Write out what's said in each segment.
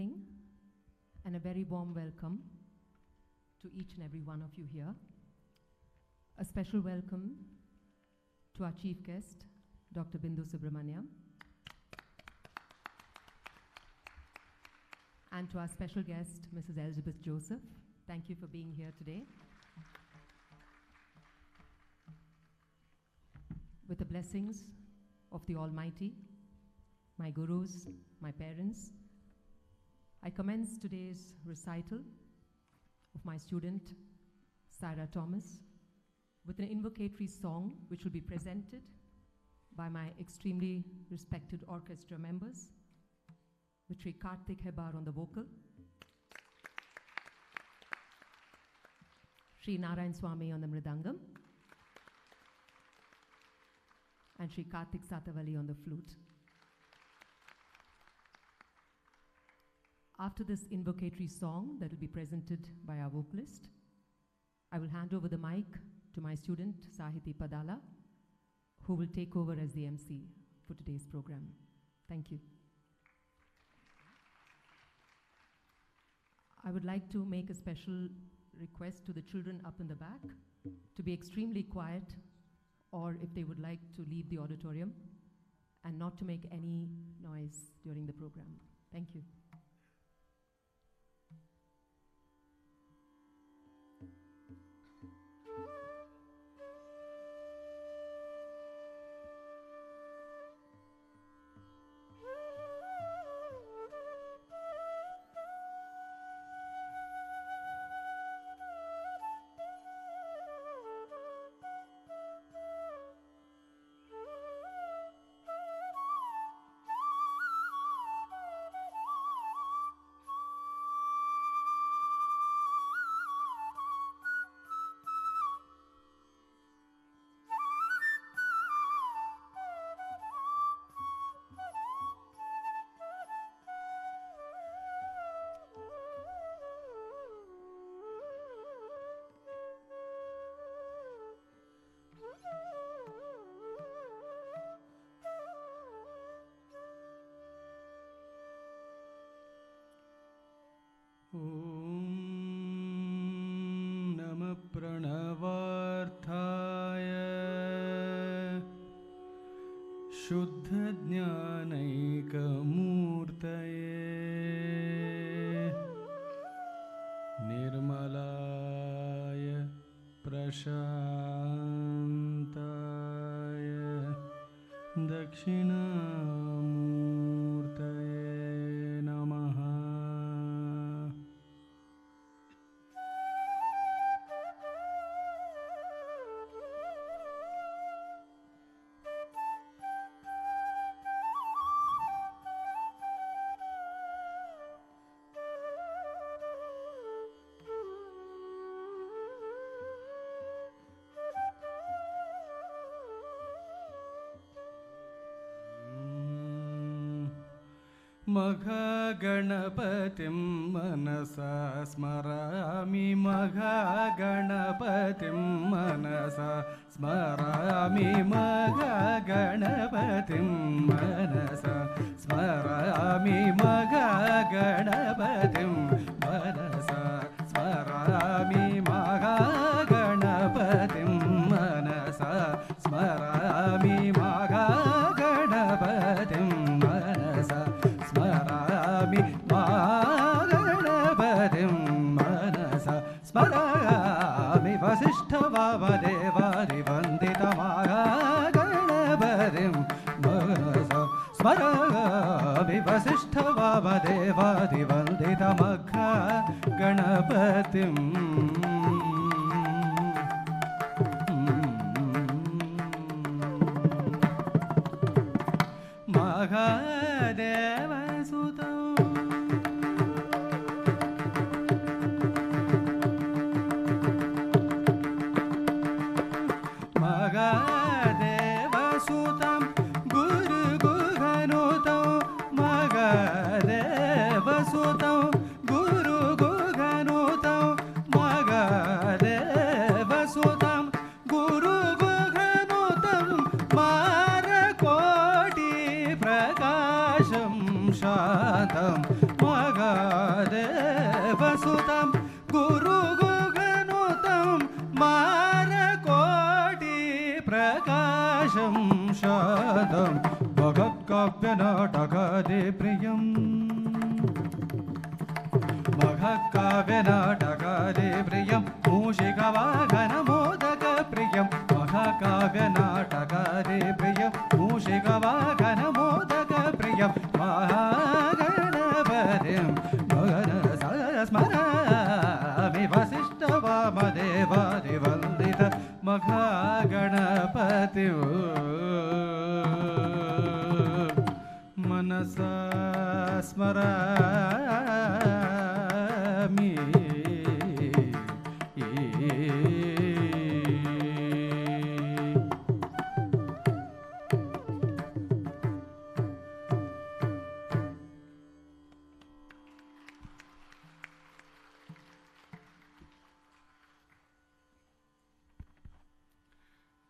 evening and a very warm welcome to each and every one of you here. A special welcome to our chief guest, Dr. Bindu Subramaniam, and to our special guest, Mrs. Elizabeth Joseph. Thank you for being here today. With the blessings of the Almighty, my gurus, my parents, I commence today's recital of my student, Saira Thomas, with an invocatory song which will be presented by my extremely respected orchestra members, with Sri Karthik Hebar on the vocal, Sri Narayan Swami on the mridangam, and Sri Karthik Satavali on the flute. After this invocatory song that will be presented by our vocalist, I will hand over the mic to my student, Sahiti Padala, who will take over as the MC for today's program. Thank you. I would like to make a special request to the children up in the back to be extremely quiet, or if they would like to leave the auditorium, and not to make any noise during the program. Thank you. Om Namah Pranavarthaya Shuddha Jnanaika Murtaye Nirmalaya Prashantaya Dakshinamurtaye Namaha. Magha Ganapatim Manasa Smarami Magha Ganapatim Manasa Smarami Magha Ganapatim Manasa Smarami Magha Ganapatim Manasa Smarami Magha Ganapatim Manasa Smarami Magha Ganapatim Manasa Smarami Maganapatim Manasa Smarami Vasishtha Vavadevadi Vandita Maganapatim Manasa Smarami Vasishtha Vavadevadi Vandita Maganapatim Mahadeva Sutam Mahadeva Sutam Guru Guganutam Mahadeva Sutam Guru Guganutam Mahadeva महत्काव्यनाटकादिप्रियं महत्काव्यनाटकादिप्रियं मूषिकवाहनमोदकप्रियं महाकाव्यनाटकादिप्रियं मूषिकवाहनमोदकप्रियं महागणपतिं मनसा स्मरामि वसिष्ठवामदेवादिवन्दित महागणपतिं मनसा स्मरामि.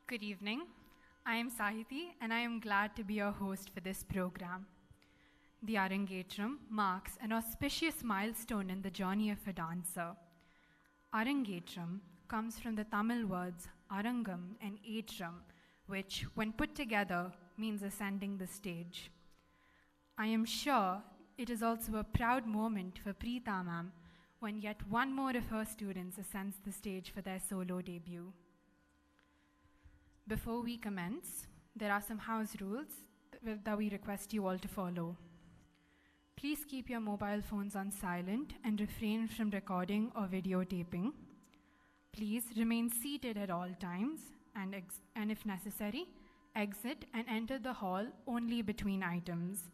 Good evening. I am Sahiti and I am glad to be your host for this program. The Arangetram marks an auspicious milestone in the journey of a dancer. Arangetram comes from the Tamil words Arangam and Etram, which, when put together, means ascending the stage. I am sure it is also a proud moment for Preetha ma'am when yet one more of her students ascends the stage for their solo debut. Before we commence, there are some house rules that we request you all to follow. Please keep your mobile phones on silent and refrain from recording or videotaping. Please remain seated at all times and if necessary, exit and enter the hall only between items.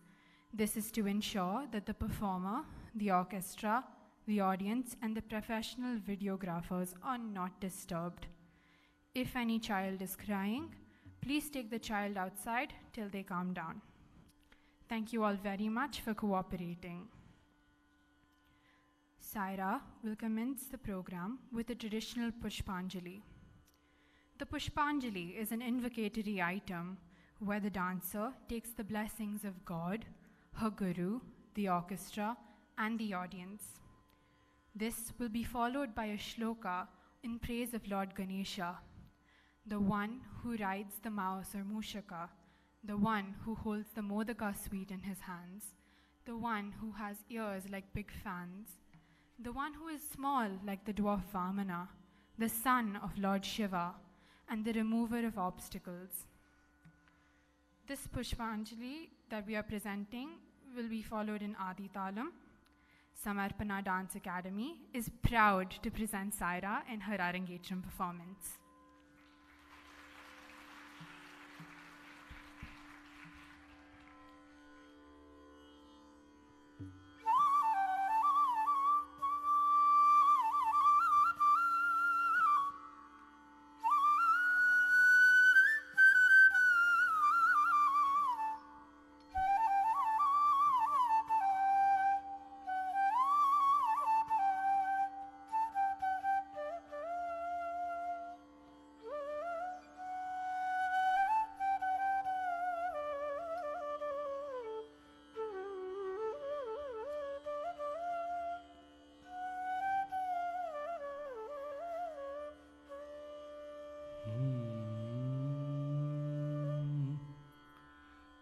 This is to ensure that the performer, the orchestra, the audience, and the professional videographers are not disturbed. If any child is crying, please take the child outside till they calm down. Thank you all very much for cooperating. Saira will commence the program with a traditional Pushpanjali. The Pushpanjali is an invocatory item where the dancer takes the blessings of God, her guru, the orchestra, and the audience. This will be followed by a shloka in praise of Lord Ganesha, the one who rides the mouse or mushaka, the one who holds the modaka sweet in his hands, the one who has ears like big fans, the one who is small like the dwarf Vamana, the son of Lord Shiva, and the remover of obstacles. This Pushpanjali that we are presenting will be followed in Aditalam. Samarpana Dance Academy is proud to present Saira in her Arangetram performance.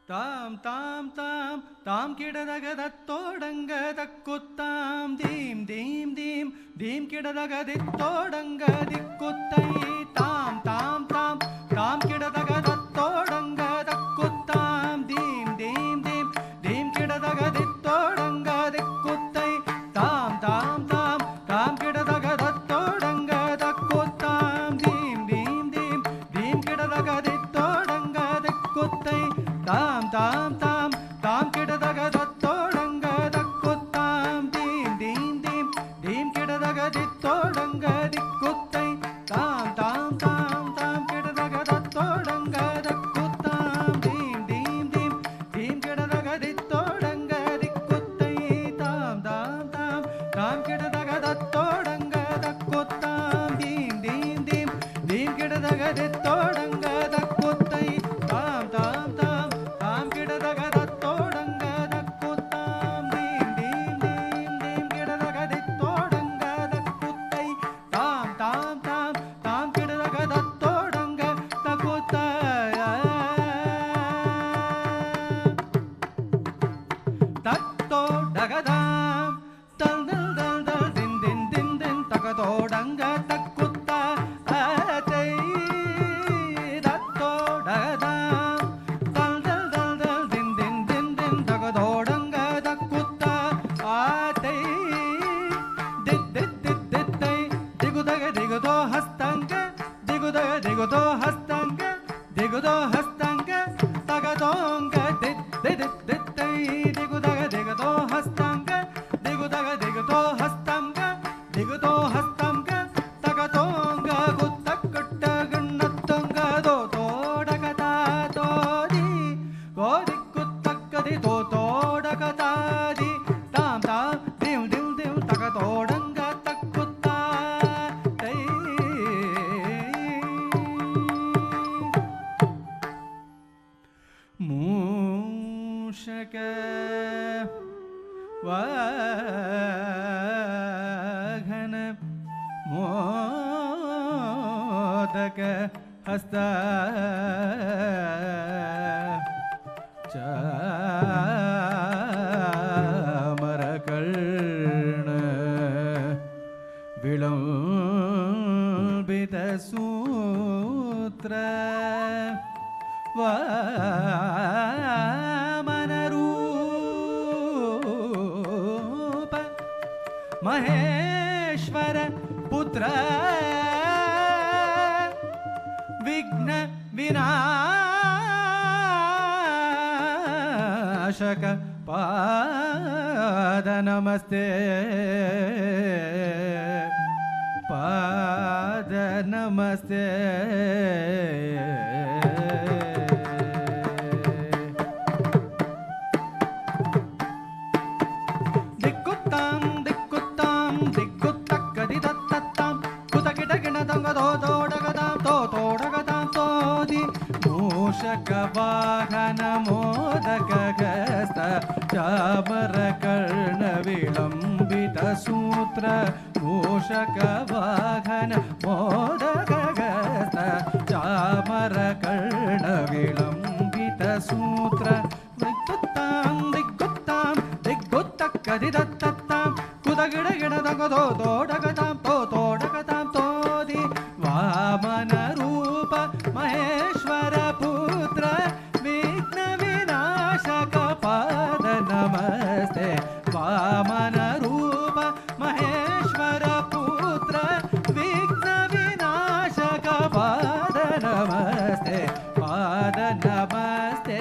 Tam tam tam tam kidadagadatodangadakuttam dim dim dim dim kidadagaditodangadikuttai tam tam tam tam kidadagadatodangadakuttam dim dim dim dim kidadagaditodangadikuttai tam tam tam tam kidadagadatodangadakuttam dim dim dim dim kidadagaditodangadikuttai tam tam tam tam kidadagadatodangadakuttam dim dim dim dim kidadagaditodangadikuttai tam tam tam tam ತಗತೋಡಂಗ ತಕ್ಕುತ್ತ ಆತೈ ದತ್ತೋಡದ ದಲ್ ದಲ್ ದಲ್ ದಲ್ ದಿನ್ ದಿನ್ ದಿನ್ ದಿನ್ ತಗತೋಡಂಗ ತಕ್ಕುತ್ತ ಆತೈ ದಿದ್ ದಿದ್ ದಿದ್ ದಿತ್ತೈ ದಿಗುದಗ ದಿಗುದೋ ಹಸ್ತಂಗ ದಿಗುದಗ ದಿಗುದೋ ಹಸ್ತಂಗ ದಿಗುದೋ ಹಸ್ತಂಗ ತಗತೋಂಗ ದಿದ್ ದಿದ್ ದಿತ್ತೈ ದಿಗುದಗ ದಿಗುದೋ ಹಸ್ತಂಗ ದಿಗುದಗ ದಿಗುದೋ ಹಸ್ತಂಗ ದಿಗುದೋ ಹಸ್ತಂಗ ತಗತೋಂಗ ಗುತ್ತ ಕುಟ್ಟ ಗಣ್ಣತ್ತಂಗ ದೋ ತೋಡಗತಾ ತೋದಿ ಗೋದಿ ಕುತ್ತಕ್ಕದಿ ತೋ ತೋಡಗತಾದಿ ತಾಂ ತಾಂ ದಿವ್ ದಿವ್ ದಿವ್ ತಗತೋಡಂಗ ತಕ್ಕುತ್ತ ತೈ ಮೂಷಕ ವಾಹನ ಮೋದಕ ಹಸ್ತ ಚಾಮರಕರ್ಣ ವಿಳಂಬಿತ ಸೂತ್ರ ವಾಮನರೂಪ ಮಹೇಶ್ವರ ಪುತ್ರ ವಿಘ್ನ ವಿನಾಶಕ ಪಾದ ನಮಸ್ತೆ ಪಾದ ನಮಸ್ತೆ ದಿಕ್ಕುತ್ತಾಂ ದಿಕ್ಕುತ್ತಾಂ ದಿಕ್ಕುತ್ತಕ್ಕದಿ ದತ್ತತ್ತಾಂ ಕುತಕಿಟಗಿಣ ತಂಗದೋ ತೋಡಗದಾಂ ತೋ ತೋಡಗದಾಂ ತೋದಿ ಮೂಷಕ ವಾಹನ ಮೋದಕ ಗಸ್ತ ಚಾಮರ ಕರ್ಣ ವಿಳಂಬಿತ ಸೂತ್ರ ಮೂಷಕ ವಾಹನ ಮೋದಕ ಗಸ್ತ ಚಾಮರ ಕರ್ಣ ವಿಳಂಬಿತ ಸೂತ್ರ ದಿಕ್ಕುತ್ತಾಂ ದಿಕ್ಕುತ್ತಾಂ ದಿಕ್ಕುತ್ತಕ್ಕದಿ ದತ್ತತ್ತಾಂ ಕುದಗಿಡ ಗಿಡ ತಗದೋ ತೋಡಗತಾಂ ತೋ ತೋಡಗತಾಂ ತೋದಿ ವಾಮನ ರೂಪ ಮಹೇಶ್ವರ ಪುತ್ರ ವಿಘ್ನ ವಿನಾಶಕ ಪಾದ ನಮಸ್ತೆ ವಾಮನ ರೂಪ ಮಹೇಶ್ವರ ಪುತ್ರ ವಿಘ್ನ ವಿನಾಶಕ ಪಾದ ನಮಸ್ತೆ ಪಾದ ನಮಸ್ತೆ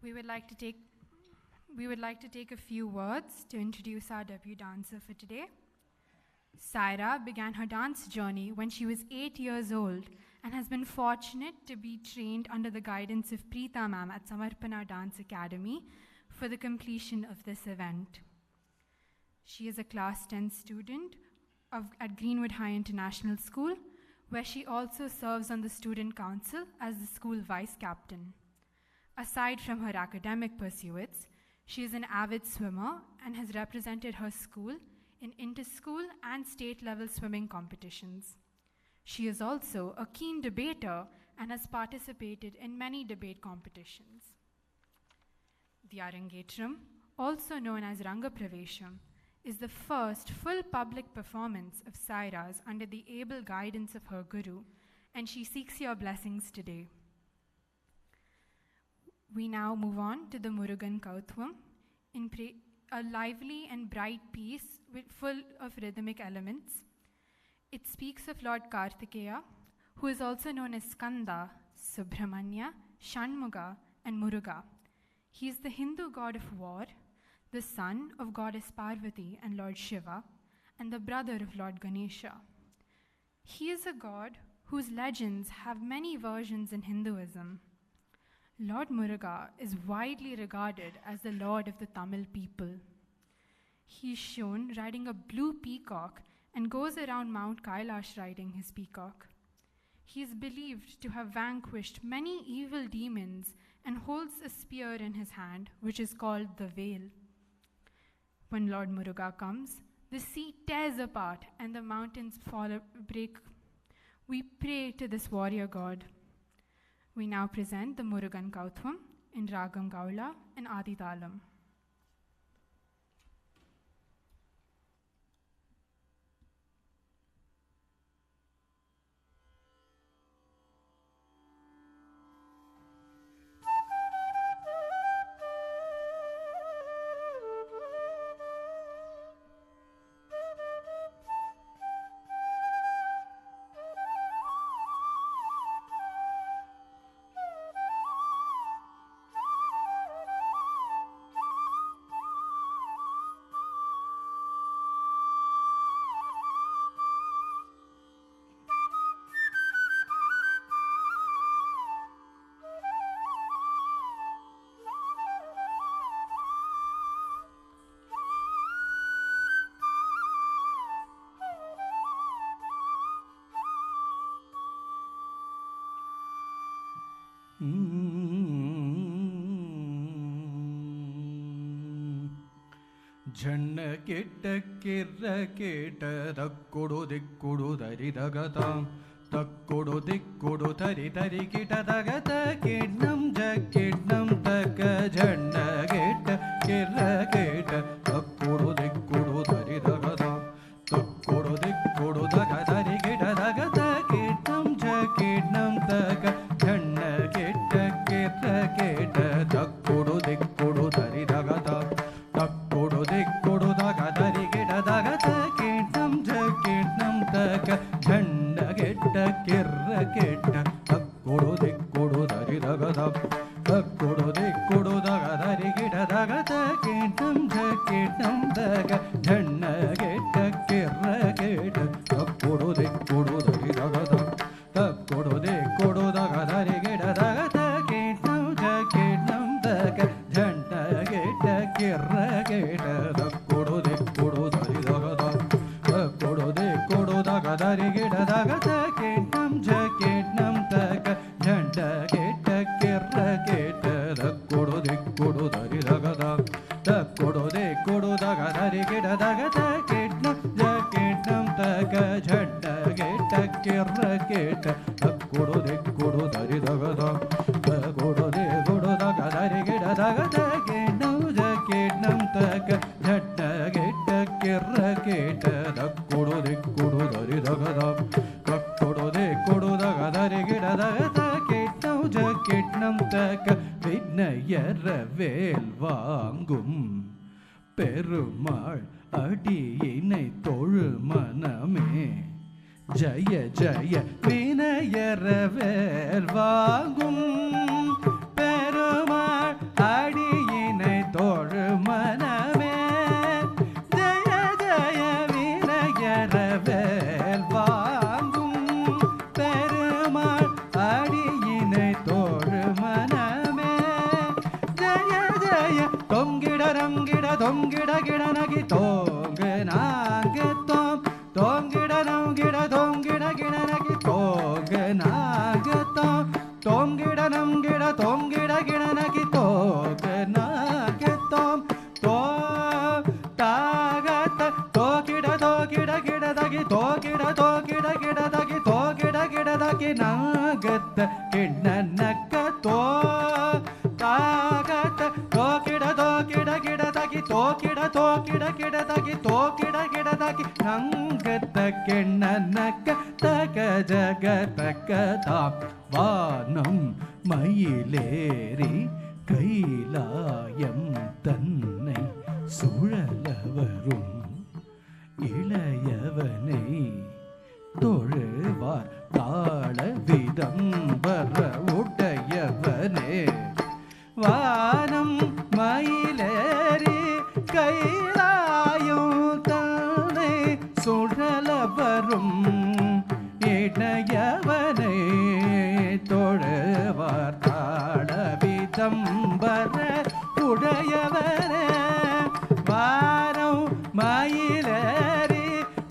We would like to take a few words to introduce our debut dancer for today. Saira began her dance journey when she was 8 years old and has been fortunate to be trained under the guidance of Preetha ma'am at Samarpana Dance Academy for the completion of this event. She is a class 10 student at Greenwood High International School, where she also serves on the student council as the school vice captain. Aside from her academic pursuits, she is an avid swimmer and has represented her school in inter-school and state-level swimming competitions. She is also a keen debater and has participated in many debate competitions. The Arangetram, also known as Rangapravesham, is the first full public performance of Saira's under the able guidance of her guru and she seeks your blessings today. We now move on to the Murugan Kauthvam, a lively and bright piece full of rhythmic elements. It speaks of Lord Kartikeya, who is also known as Skanda, Subramanya, Shanmuga, and Muruga. He is the Hindu god of war, the son of goddess Parvati and Lord Shiva, and the brother of Lord Ganesha. He is a god whose legends have many versions in Hinduism. Lord Muruga is widely regarded as the lord of the Tamil people. He is shown riding a blue peacock and goes around Mount Kailash riding his peacock. He is believed to have vanquished many evil demons and holds a spear in his hand, which is called the veil. When Lord Muruga comes, the sea tears apart and the mountains break. We pray to this warrior god. We now present the Murugan Kauthvam in Ragam Gaula and Aditalam. ಜಣ್ಣ ಕೆಟ್ಟ ಕಿರ್ರ ಕೇಟ ತಕ್ಕೊಡು ದಿಕ್ಕುಡು ದರಿದಗತಾಂ ತಕ್ಕೊಡು ದಿಕ್ಕುಡು ತರಿ ತರಿ ಕಿಟ ತಗತ ಕಿಡ್ನಂ ಜಕ್ಕಿಡ್ನಂ ತಕ ಜಣ್ಣ ಕೆಟ್ಟ ಕಿರ್ರ ಕೇಟ ತಕ್ಕೊಡು ದಿಕ್ಕುಡು ದರಿದಗತಾಂ ತಕ್ಕೊಡು ದಿಕ್ಕುಡು ತಗ ತರಿ ಕಿಟ ತಗತ ಕಿಡ್ನಂ ಜಕ್ಕಿಡ್ನಂ ತಕ ಜಣ್ಣ ಕೆಟ್ಟ ಕಿರ್ರ ಕೇಟ ತಕ್ಕೊಡು ದಿಕ್ಕುಡು ದರಿದಗತಾಂ ತಕ್ಕೊಡು ದಿಕ್ಕುಡು ತಗ ತರಿ ಕಿಟ ತಗತ ಕಿಡ್ನಂ ಜಕ್ಕಿಡ್ನಂ ತಕ ಜಣ್ಣ ಕೆಟ್ಟ ಕಿರ್ರ ಕೆಟ್ಟ ತಕ್ಕೊಡು ದಿಕ್ಕುಡು ದರಿದಗತಾಂ ತಕ್ಕೊಡು ದಿಕ್ಕುಡು ತಗ ತರಿ ಕಿಟ ತಗತ ಕಿಡ್ನಂ ಜಕ್ಕಿಡ್ನಂ ತಕ ಜಣ್ಣ ಕೆಟ್ಟ ಕಿರ್ರ ಕೆಟ್ಟ ತಕ್ಕೊಡು ದಿಕ್ಕುಡು ದರಿದಗತಾಂ ತಕ್ಕೊಡು ದಿಕ್ಕುಡು ತಗ ತರಿ ಕಿಟ ತಗತ ಕಿಡ್ನಂ ಜಕ್ಕಿಡ್ನಂ ತಕ ಜಣ್ಣ ಕೆಟ್ಟ ಕಿರ್ರ ಕೆಟ್ಟ ತಕ್ಕೊಡು ದಿಕ್ಕುಡು ದರಿದಗತಾಂ ತಕ್ಕೊಡು ದಿಕ್ಕುಡು ತಗ ತರಿ ಕಿಟ ತಗತ ಕಿಡ್ನಂ ಜಕ್ಕಿಡ್ನಂ ತಕ ಜಣ್ಣ ಕೆಟ್ಟ ಕಿರ್ರ ಕೆಟ್ಟ ತಕ್ಕೊಡು ದಿಕ್ಕುಡು ದರಿದಗತಾಂ ತಕ್ಕೊಡು ದಿಕ್ಕುಡು ತಗ ತರಿ ಕಿಟ ತಗತ ಕಿಡ್ನಂ ಜಕ್ಕಿಡ್ನಂ ತಕ ಜಣ್ಣ ಕೆಟ್ಟ ಕಿರ್ರ ಕೆಟ್ಟ ತಕ್ಕೊಡು ದಿಕ್ಕುಡು ದರಿದಗತಾಂ ತಕ್ಕೊಡು ದಿಕ್ಕುಡು ತಗ ತರಿ ಕಿಟ ತಗತ ಕಿಡ್ನಂ ಜಕ್ಕಿಡ್ನಂ ತಕ ಜಣ್ಣ ಕೆಟ್ಟ ಕಿರ್ರ ಕೆಟ್ಟ ತಕ್ಕೊಡು ದಿಕ್ಕುಡು ದರಿದಗತಾಂ ತಕ್ಕೊಡು ದಿಕ್ಕುಡು ತಗ ತರಿ ಕಿಟ ತಗತ ಕಿಡ್ನಂ ಜಕ್ಕಿಡ್ನಂ தக விண்ணயர வேல் வாங்கும் பெருமாள் அடியினை தொழு மனமே ஜய ஜய வினயர வேல் வாங்கும் பெருமாள் அடியினை தொழு மனமே ஜய ஜய வினயர வேல் வாங்கும் பெருமாள் அடியினை தொழு மனமே ஜய ஜய தொங்கிட ரங்கிட தொங்கிட கிடனகி தோங்க நாங்க தோம் தொங்கிட நங்கிட தொங்கிட கிடனகி தோங்க நாங்க தோம் தொங்கிட நங்கிட தொங்கிட கிடனகி தோங்க நாங்க தோம் தோ தாகத தோகிட தோகிட கிடதகி தோகிட தோகிட கிடதகி தோகிட கிடதகி நாகத்த கிண்ணனக்க தோ தாகத தோகிட தோகிட கிடதகி தோகிட தோகிட கிடதகி தோகிட கிடதகி நாகத்த கிண்ணனக்க ஜகதகதகதாம் வானம் மயிலேறி கைலாயம் தன்னை சுழல வரும் இளையவனை தொழுவார் தாள விதம்பர உடையவனே. வானம் மயிலேறி கைலாயம் தன்னை சுழல வரும் இடையவனை தொழுவார் தாள விதம்பர உடையவனே. வானம் மயிலேறி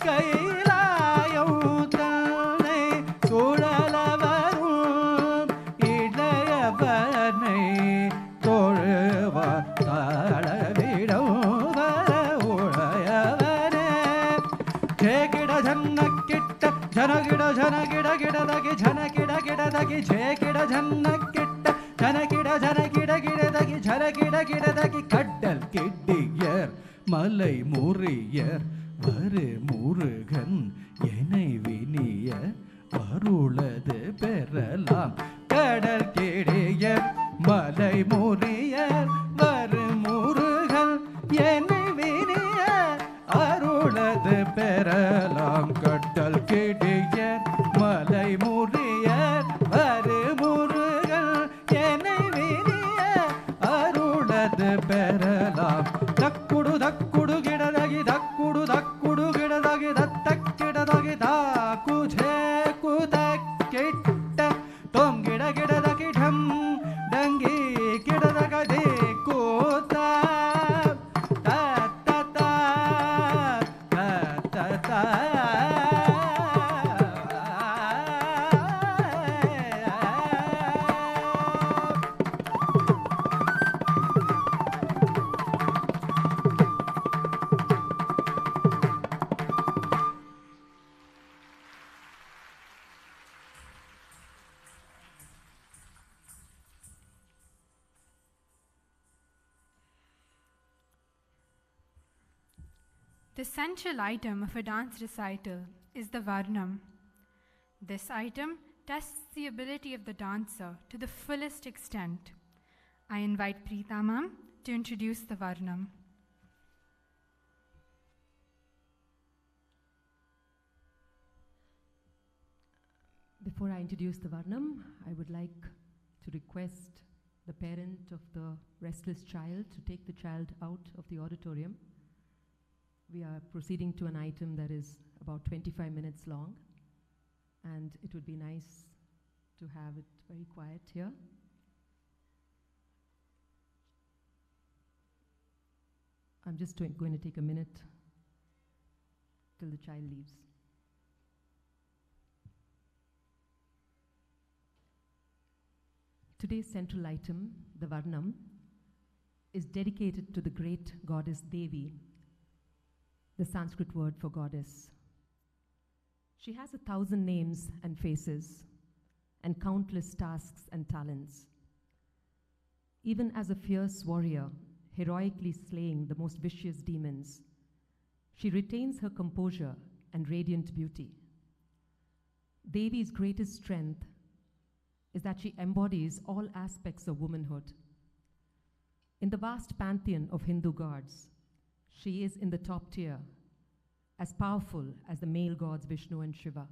கைலாயம் தன்னை சுழல வரும் இடையவனை தொழுவார் தாள விதம்பர உடையவனே. ஜெகிட ஜன்னக்கிட்ட ஜனகிட ஜனகிட கிடதகி ஜனகிட கிடதகி ஜெகிட ஜன்னக்கிட்ட ஜனகிட ஜனகிட கிடதகி ஜனகிட கிடதகி கடல் கிட்டியர் மலை முறியர் வரு முருகன் எனை வினிய அருளது பெறலாம். கடல் கிடியர் மலை முறியர் வரு முருகன் எனை வினிய அருளது பெறலாம். கடல் கிடியர் மலை முறியர் வரு முருகன் எனை வினிய அருளது பெறலாம். தக்குடு தக்குடு கிடதகி தக்குடு தக்குடு கிடதகி தத்தக்கிடதகி தாக்கு ஜேக்கு தக்கிட்ட தொம் கிட கிடதகி டம் டங்கி கிடதகதி கூத்தா தத்ததா தத்ததா. The central item of a dance recital is the varnam. This item tests the ability of the dancer to the fullest extent. I invite Preetha ma'am to introduce the varnam. Before I introduce the Varnam, I would like to request the parent of the restless child to take the child out of the auditorium. We are proceeding to an item that is about 25 minutes long, and it would be nice to have it very quiet here. I'm just going to take a minute till the child leaves. Today's central item, the Varnam, is dedicated to the great goddess Devi, the Sanskrit word for goddess. She has 1,000 names and faces, and countless tasks and talents. Even as a fierce warrior, heroically slaying the most vicious demons, she retains her composure and radiant beauty. Devi's greatest strength is that she embodies all aspects of womanhood. In the vast pantheon of Hindu gods, she is in the top tier, as powerful as the male gods Vishnu and Shiva.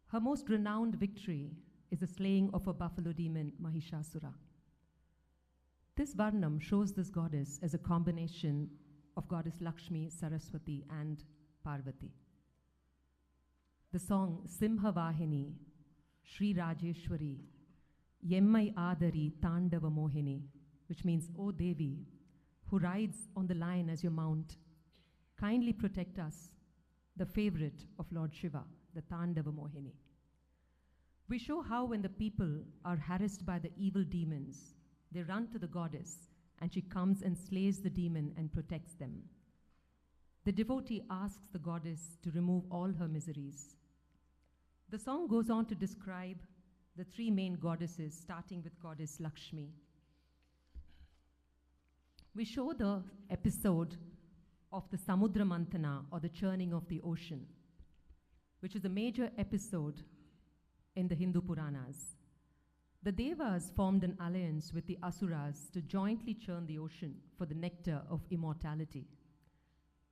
Her most renowned victory is the slaying of a buffalo demon, Mahishasura. This Varnam shows this goddess as a combination of goddess Lakshmi, Saraswati, and Parvati. The song Simha Vahini, Sri Rajeshwari, Yemmai Adari Tandava Mohini, which means, O Devi, who rides on the lion as your mount, kindly protect us, the favorite of Lord Shiva, the Tandava Mohini. We show how when the people are harassed by the evil demons, they run to the goddess, and she comes and slays the demon and protects them. The devotee asks the goddess to remove all her miseries. The song goes on to describe the three main goddesses, starting with goddess Lakshmi. We show the episode of the Samudra Mantana, or the churning of the ocean, which is a major episode in the Hindu Puranas. The Devas formed an alliance with the Asuras to jointly churn the ocean for the nectar of immortality.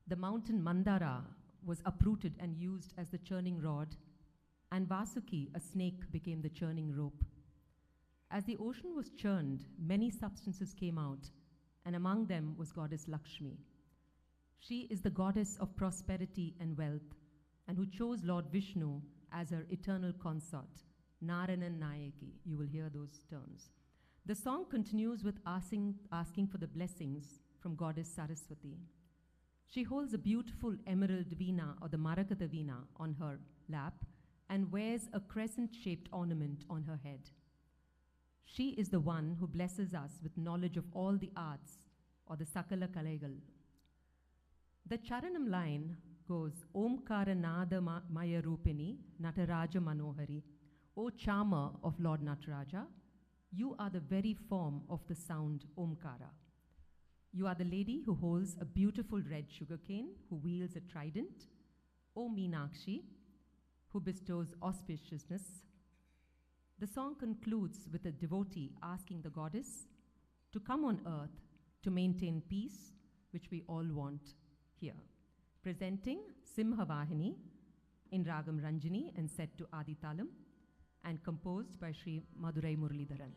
The mountain Mandara was uprooted and used as the churning rod, and Vasuki, a snake, became the churning rope. As the ocean was churned, many substances came out, and among them was goddess Lakshmi. She is the goddess of prosperity and wealth, and who chose Lord Vishnu as her eternal consort, Narayan Nayaki. You will hear those terms. The song continues with asking for the blessings from goddess Saraswati. She holds a beautiful emerald veena, or the Marakata veena, on her lap and wears a crescent-shaped ornament on her head. She is the one who blesses us with knowledge of all the arts, or the Sakala Kalaigal. The Charanam line goes, Omkara Nada Maya Rupini Nataraja Manohari. O charmer of Lord Nataraja, you are the very form of the sound Omkara. You are the lady who holds a beautiful red sugarcane, who wields a trident. O Meenakshi, who bestows auspiciousness. The song concludes with a devotee asking the goddess to come on earth to maintain peace, which we all want here. Presenting Simhavahini in Ragam Ranjini and set to Aditalam, and composed by Sri Madurai Muralidharan.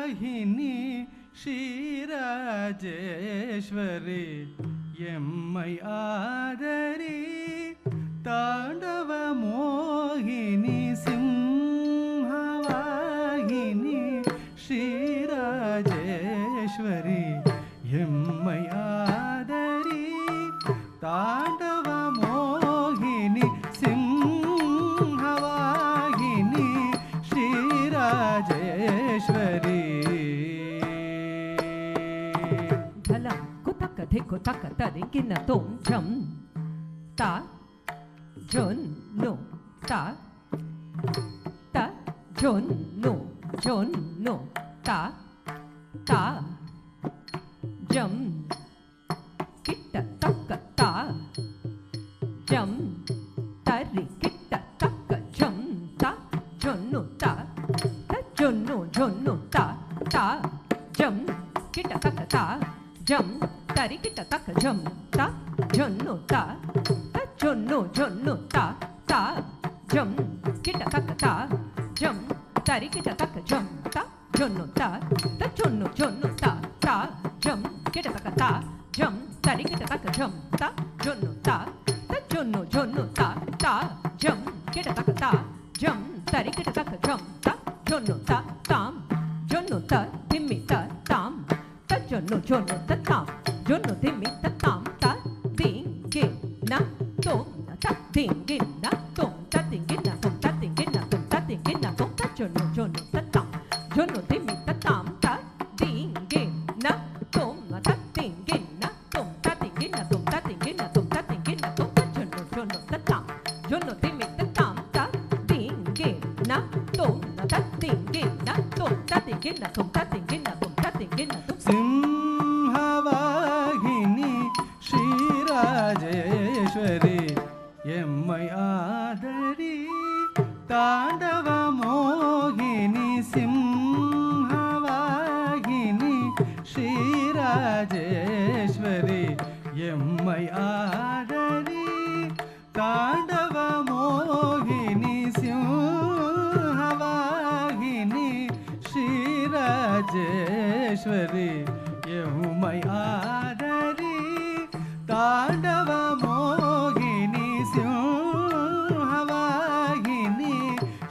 Simhavahini Shirajeshwari Yemmai Adari Tandava Mohini Simhavahini Shirajeshwari Yemmai Adari Tandava Mohini Simhavahini Shirajeshwari Dhala kutaka dhiko taka tadikina tom cham ta jon no ta jon no ta jam kitta taka ta jam tari kitta taka jam ta jon no ta jon no ta jam kitta taka ta jam tari kitta taka jam ta jon no ta jon no ta jam kitta taka ta jam tari kitta taka jam ta jon no ta jon no ta jam kitta taka ta jam tari kitta taka jam ta jon no ta jon no ta jam kitta taka ta jam tari kitta taka jam ta jon no ta tam jon no ta dimmi ta tam ta jon no ta tam jon no dimmi ta tam ta ding ge na tom ta ding ge na tom ta ding ge na tom ta ding ge na tom ta ding ge na tom ta jon no ta tam jon no dimmi ta tam ta ding ge na tom ta ding ge na tom ta எம்மை ஆதரி தாண்டவ மோகினி சிம்ஹவாகினி ஸ்ரீராஜேஸ்வரி எம்மை ஆதரி தாண்டவ மோகினி சிம்ஹவாகினி ஸ்ரீராஜேஸ்வரி எம்மை ஆதரி தாண்டவ மோகினி சிம்ஹவாகினி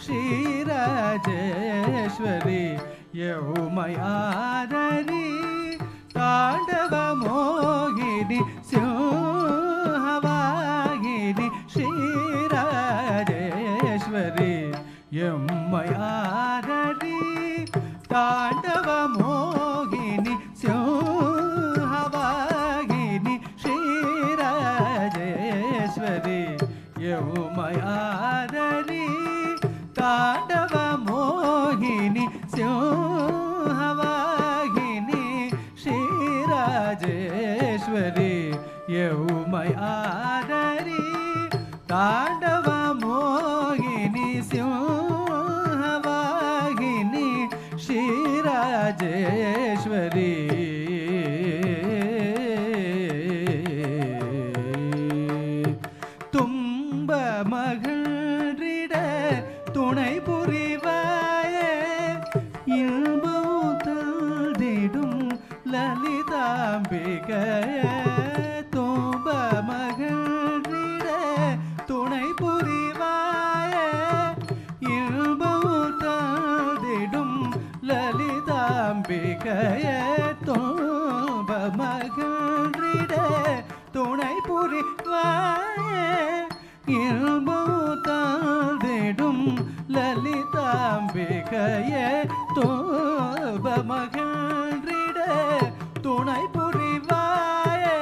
ஸ்ரீராஜேஸ்வரி எம்மை ஆதரி தாண்டவ மோகினி சிம்ஹவாகினி ஸ்ரீராஜேஸ்வரி எம்மை ஆதரி தாண்டவ மோகினி சிம்ஹவாகினி ஸ்ரீராஜேஸ்வரி எம்மை ஆதரி தாண்டவ மோகினி சிம்ஹவாகினி ஸ்ரீராஜேஸ்வரி எம்மை ஆதரி தாண்டவ மோகினி சிம்ஹவாகினி ஸ்ரீராஜேஸ்வரி தும்ப மகிழ்ந்திட துணை புரிவாயே இன்பம் தந்திடும் லலிதாம்பிகையே தும்ப மகிழ்ந்திட துணை புரிவாயே இன்பம் தந்திடும் லலிதாம்பிகையே தும்ப மகிழ்ந்திட துணை புரிவாயே இன்பம் தந்திடும் லலிதாம்பிகையே தும்ப மகிழ்ந்திட துணை புரிவாயே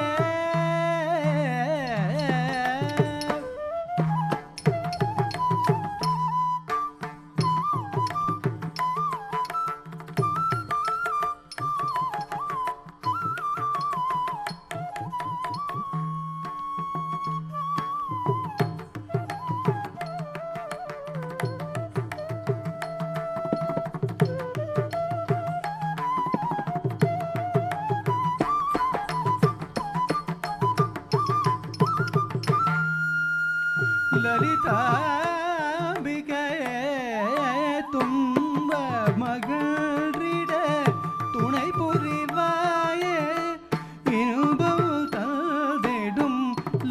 லலிதாம்பிகையே தும்ப மகிழ்ந்திட துணை புரிவாயே இன்பம் தந்திடும்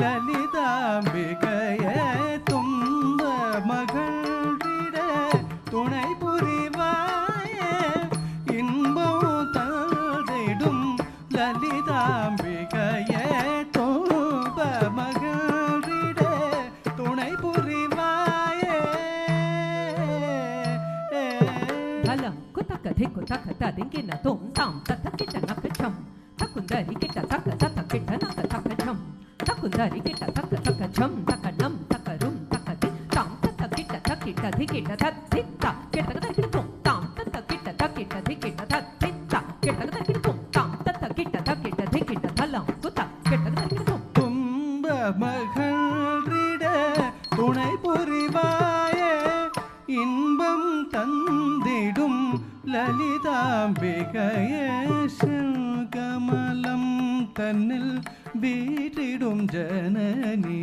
லலிதாம்பிகையே தும்ப மகிழ்ந்திட துணை புரிவாயே இன்பம் தந்திடும் லலிதாம்பிகையே தும்ப மகிழ்ந்திட துணை புரிவாயே தலம் குத்தக்க திக்கு தக்க ததிங்கின தோம் தாம் தத்த கிட்ட நக்கச்சம் தக்குந்தரி கிட்ட தக்க தத்த கிட்ட நக்க தக்கச்சம் தக்குந்தரி கிட்ட தக்க தக்கச்சம் தக்கனம் தக்கரும் தக்கதி தாம் தத்த கிட்ட தக்கிட்ட திக்கிட்ட தத்தித்தா கிட்ட தக்கிட்ட தோம் தாம் தத்த கிட்ட தக்கிட்ட திக்கிட்ட தத்தித்தா கிட்ட தக்கிட்ட தோம் தாம் தத்த கிட்ட தக்கிட்ட திக்கிட்ட தலம் குத்த கிட்ட தக்கிட்ட தோம் தும்ப மகிழ்ந்திட துணை புரிவாயே இன்பம் தந்திடும் லலிதாம்பிகையே கமலம் தன்னில் வீற்றிடும் ஜனனி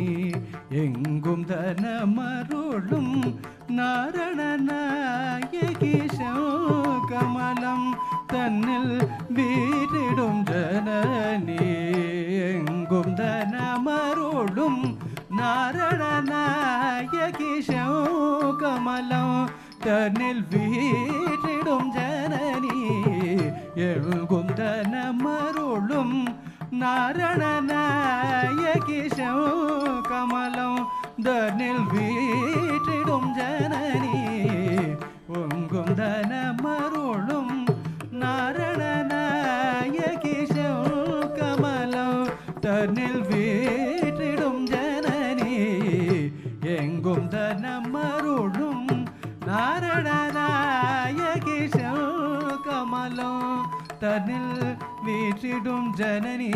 எங்கும் தனமருளும் நாரணநாயகி கமலம் தன்னில் வீற்றிடும் ஜனனி எங்கும் தனமருளும் நாரணநாயகி கமலம் தன்னில் வீற்றிடும் ஜனனி எழுகும் தனமருளும் நாரணநாயகி கமலம் தன்னில் வீற்றிடும் ஜனனி ஒங்கும் தனமருளும் நாரணநாயகி கமலம் தன்னில் வீற்றிடும் ஜனனி எங்கும் தனமருளும் நாரணநாயகி கமலம் தன்னில் வீற்றிடும் ஜனனி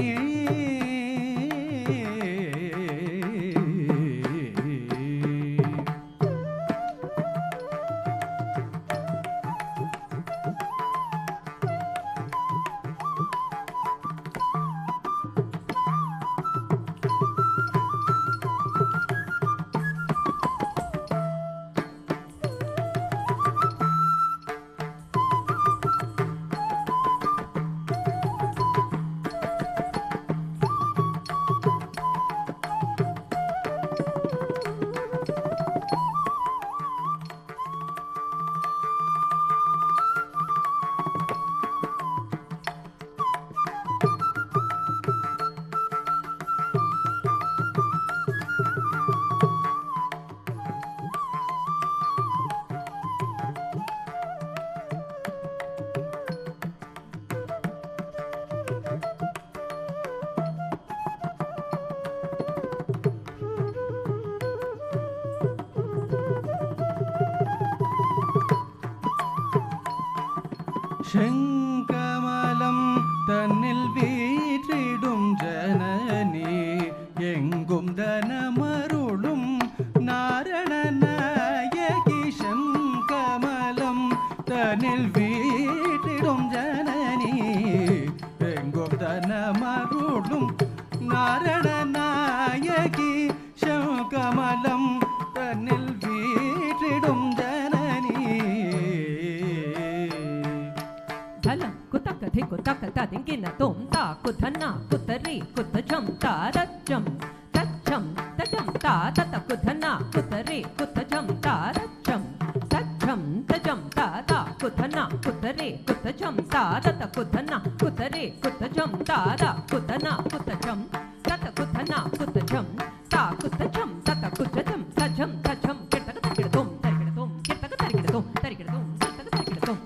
செங்கமலம் தன்னில் வீற்றிடும் ஜனனி எங்கும் தனமருளும் நாரணநாயகி செங்கமலம் தன்னில் வீற்றிடும் ஜனனி எங்கும் தனமருளும் நாரணநாயகி செங்கமலம் தன்னில் வீற்றிடும் Janani Kutaka thiku taka tadinkina tom ta kutana kutari kutacham ta racham tacham tacham ta tata kutana kutari kutacham ta racham tacham tacham ta ta kutana kutari kutacham ta tata kutana kutari kutacham ta ta kutana kutacham tata kutana kutacham ta kutacham tata kutacham tacham tacham kirtaka tarikidum kirtaka tarikidum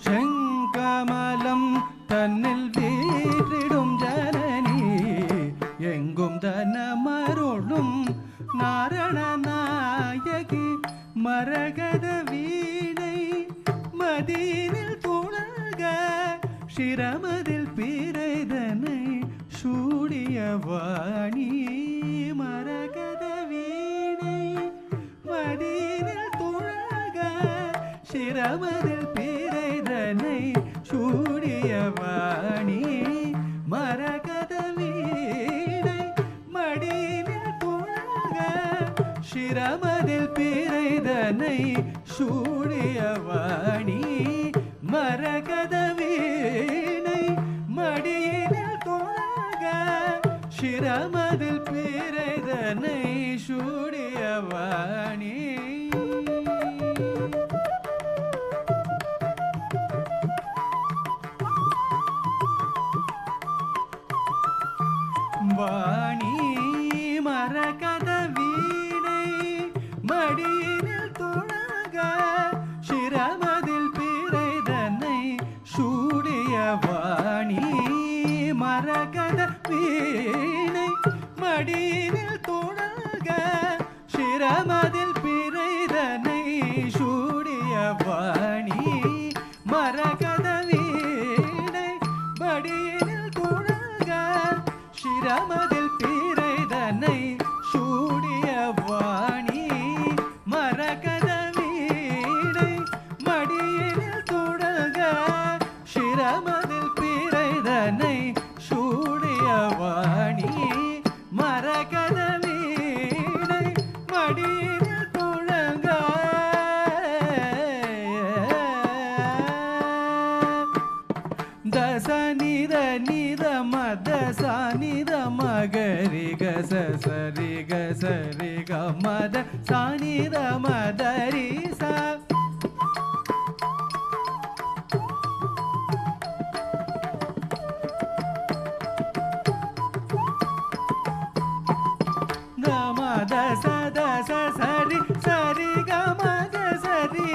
செங்கமலம் தன்னில் வீற்றிடும் ஜனனி எங்கும் தனமருளும் நாரணநாயகி மரகத வீணை மதியினில் துணக சிரமதில் பிறைதனை சூடிய வாணி மரகத வீணை மதியினில் துணக சிரமதில் பிறைதனை சூடிய வாணி மரகத வீணை மடியினில் துணக சிரமதில் பிறைதனை சூடிய வாணி மரகத வீணை மடியினில் துணக சிரமதில் பிறைதனை சூடிய வாணி வாணி மரகத வீணை மடியினில் துணக சிரமதில் பிறைதனை சூடிய வாணி மரகத வீணை மடியினில் துணக சிரமதில் பிறைதனை சூடிய வாணி மரகத வீணை மடியினில் துணக சிரமதில் பிறைதனை சூடிய வாணி மரகத வீணை மடியினில் துணக சிரமதில் பிறைதனை சூடிய வாணி மரகத வீணை மடியினில் துணக தச நித நித மத சானித மகரி கச சரி கசரி க மத சானித மதரி சா மத சத சரி சரி க மத சரி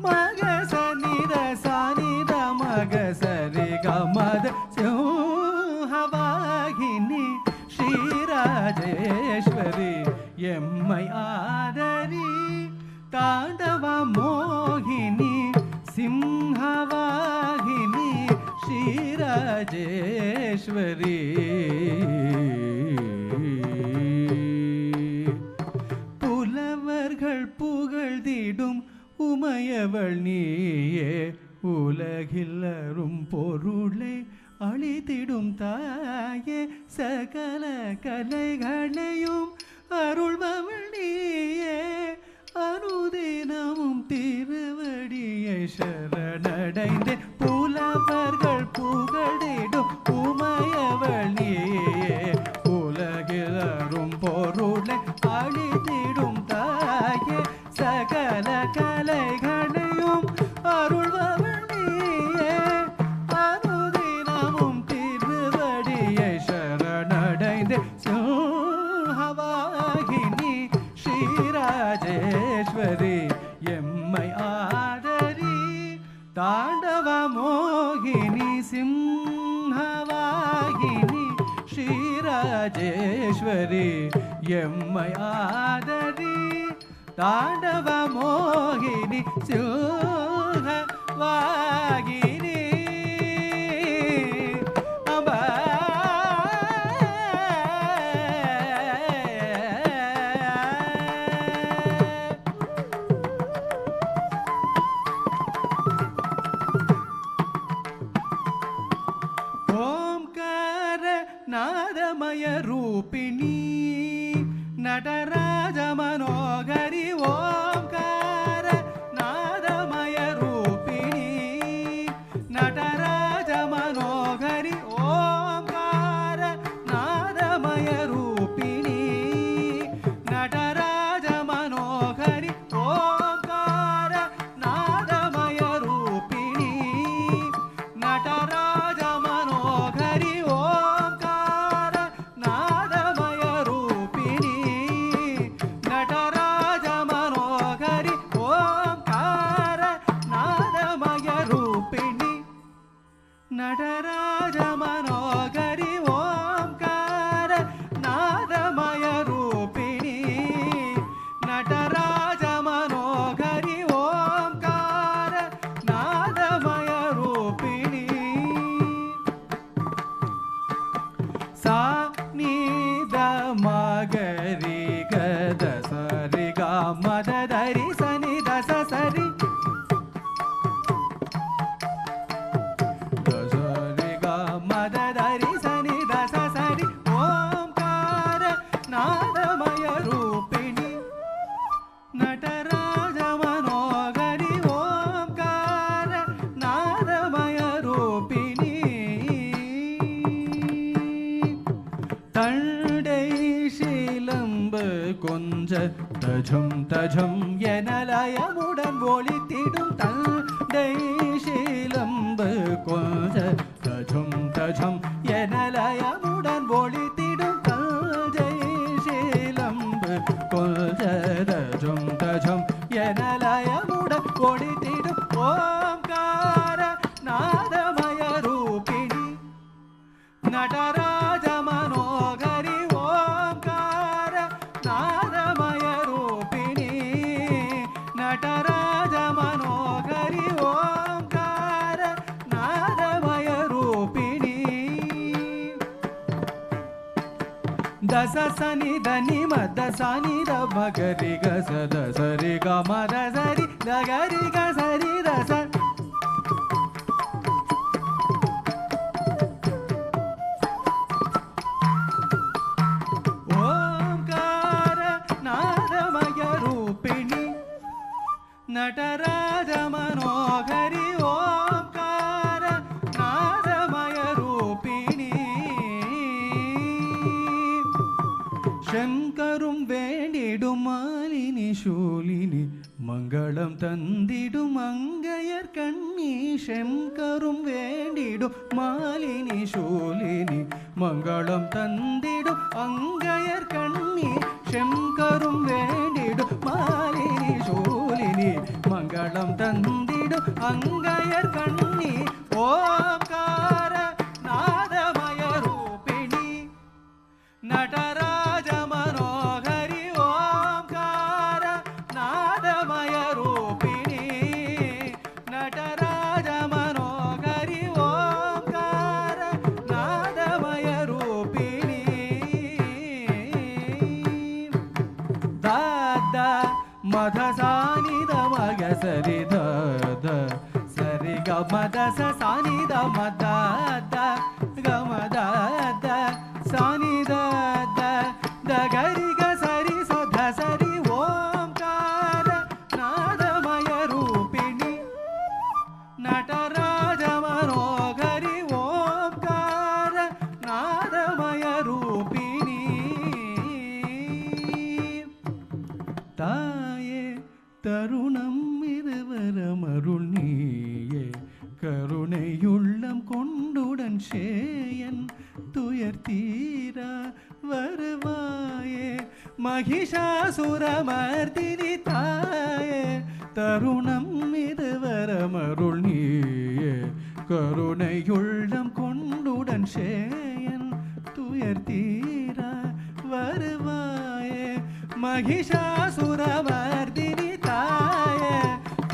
மக சனித சானித மக சரி க மத சிம்ஹவாகினி ஸ்ரீராஜேஸ்வரி எம்மை ஆதரி தாண்டவ மோகினி சிம்ஹவாகினி ஸ்ரீராஜேஸ்வரி புலவர்கள் புகழ்ந்திடும் உமையவள் நீயே உலகில் அரும் பொருளை அளித்திடும் தாயே சகல கலைகளையும் அருள்பவள் நீயே அனுதினமும் திருவடியை சரணடைந்தேன் புலவர்கள் புகழிடும் உமையவள் நீயே உலகில் அரும் பொருளை அளித்திடும் தாயே சகல கலைகளையும் அருள்பவள் நீயே அனுதினமும் திருவடியை சரணடைந்தேன் சிம்ஹவாகினி ஸ்ரீராஜேஸ்வரி எம்மை ஆதரி தாண்டவ மோகினி சிம்ஹவாகினி ஸ்ரீராஜேஸ்வரி எம்மை ஆதரி தாண்டவ மோகினி சிம்ஹவாகினி நடராஜ மனோகரி ஓம்கார நாதமய ரூபிணி நடராஜ மனோகரி ஓம்கார நாதமய ரூபிணி நடராஜ மனோகரி ஓம்கார நாதமய ரூபிணி நடராஜ மனோகரி ஓம்கார நாதமய ரூபிணி நடராஜ மனோகரி ஓம்கார நாதமய ரூபிணி நடராஜ மனோகரி ஓம்கார நாதமய ரூபிணி நடராஜ மனோகரி ஓம்கார நாதமய ரூபிணி சா நீ த மகரி கத சரி க மத தரி சனி தச சரி தசரி க மத தரி சனி தச சரி ஓம்கார நாதமய ரூபிணி நடராஜ மனோகரி ஓம்கார நாதமய ரூபிணி தண்டை சீலம்பு கொஞ்ச தஜம் தஜம் என லயமுடன் ஒளித்திடும் தண்டை சீலம்பு கொஞ்ச தஜம் தஜம் என லயமுடன் ஒளித்திடும் தஞ்சை சீலம்பு கொஞ்ச தஜம் தஜம் என லயமுடன் ஒளித்திடும் ஓம்கார நாதமய ரூபிணி நடராஜ மனோகரி ஓம்கார நாதமய ரூபிணி நடராஜ மனோகரி ஓம்கார நாதமய ரூபிணி ದಸ ಸನಿ ಧನಿ ಮದ ಸನಿ ದ ಮಗರಿ ಗ ಸದ ಸರಿ ಗ ಮದ ಸರಿ ದಗರಿ ಗ ಸರಿ ರಸ ಓಂಕಾರ ನಾದಮಯ ರೂಪಿಣಿ ನಟರಾಜ ಮನೋಹರಿ ಓಂಕಾರ ನಾದಮಯ ರೂಪಿಣಿ ಶಂಕரும் வேண்டிடும் மாலினி சூலினி மங்களம் தந்திடும் அங்கையர் கண்ணி செம்கரும் வேண்டிடும் மாலினி சூலினி மங்களம் தந்திடும் அங்கையர் கண்ணி செம்கரும் வேண்டிடும் மாலினி சூலினி மங்களம் தந்திடும் அங்கையர் கண்ணி ஓம்கார நாதமய ரூபிணி நடராஜ மனோகரி ஓம்கார நாதமய ரூபிணி நடராஜ மனோகரி ஓம்கார நாதமய ரூபிணி ದಾದ ಮದ ಸಾನಿ ದ ಮಗ ಸರಿ ದ ಸರಿ ಗ ಮದ ಸ ಸಾನಿ ದ ಮದ ದ ಗ ಮದ ದ ಸಾನಿ ದ ದ ಗರಿ ಗ ಸರಿ ಸ ಧ ಸರಿ ಓಂಕಾರ ನಾದಮಯ ರೂಪಿಣಿ ನಟರಾಜ ಮನೋಹರಿ ಓಂಕಾರ ನಾದಮಯ ರೂಪಿಣಿ தாயே தருணம் இருவரமருள் நீயே கருணையுள்ளம் கொண்டுடன் சேயன் துயர் தீரா வருவாயே மகிஷாசுரமர்தினி தாயே தருணம் இதுவரமருள் நீயே கருணையுள்ளம் கொண்டுடன் சேயன் துயர் தீரா வருவாயே மகிஷாசுரமர்தினி தாயே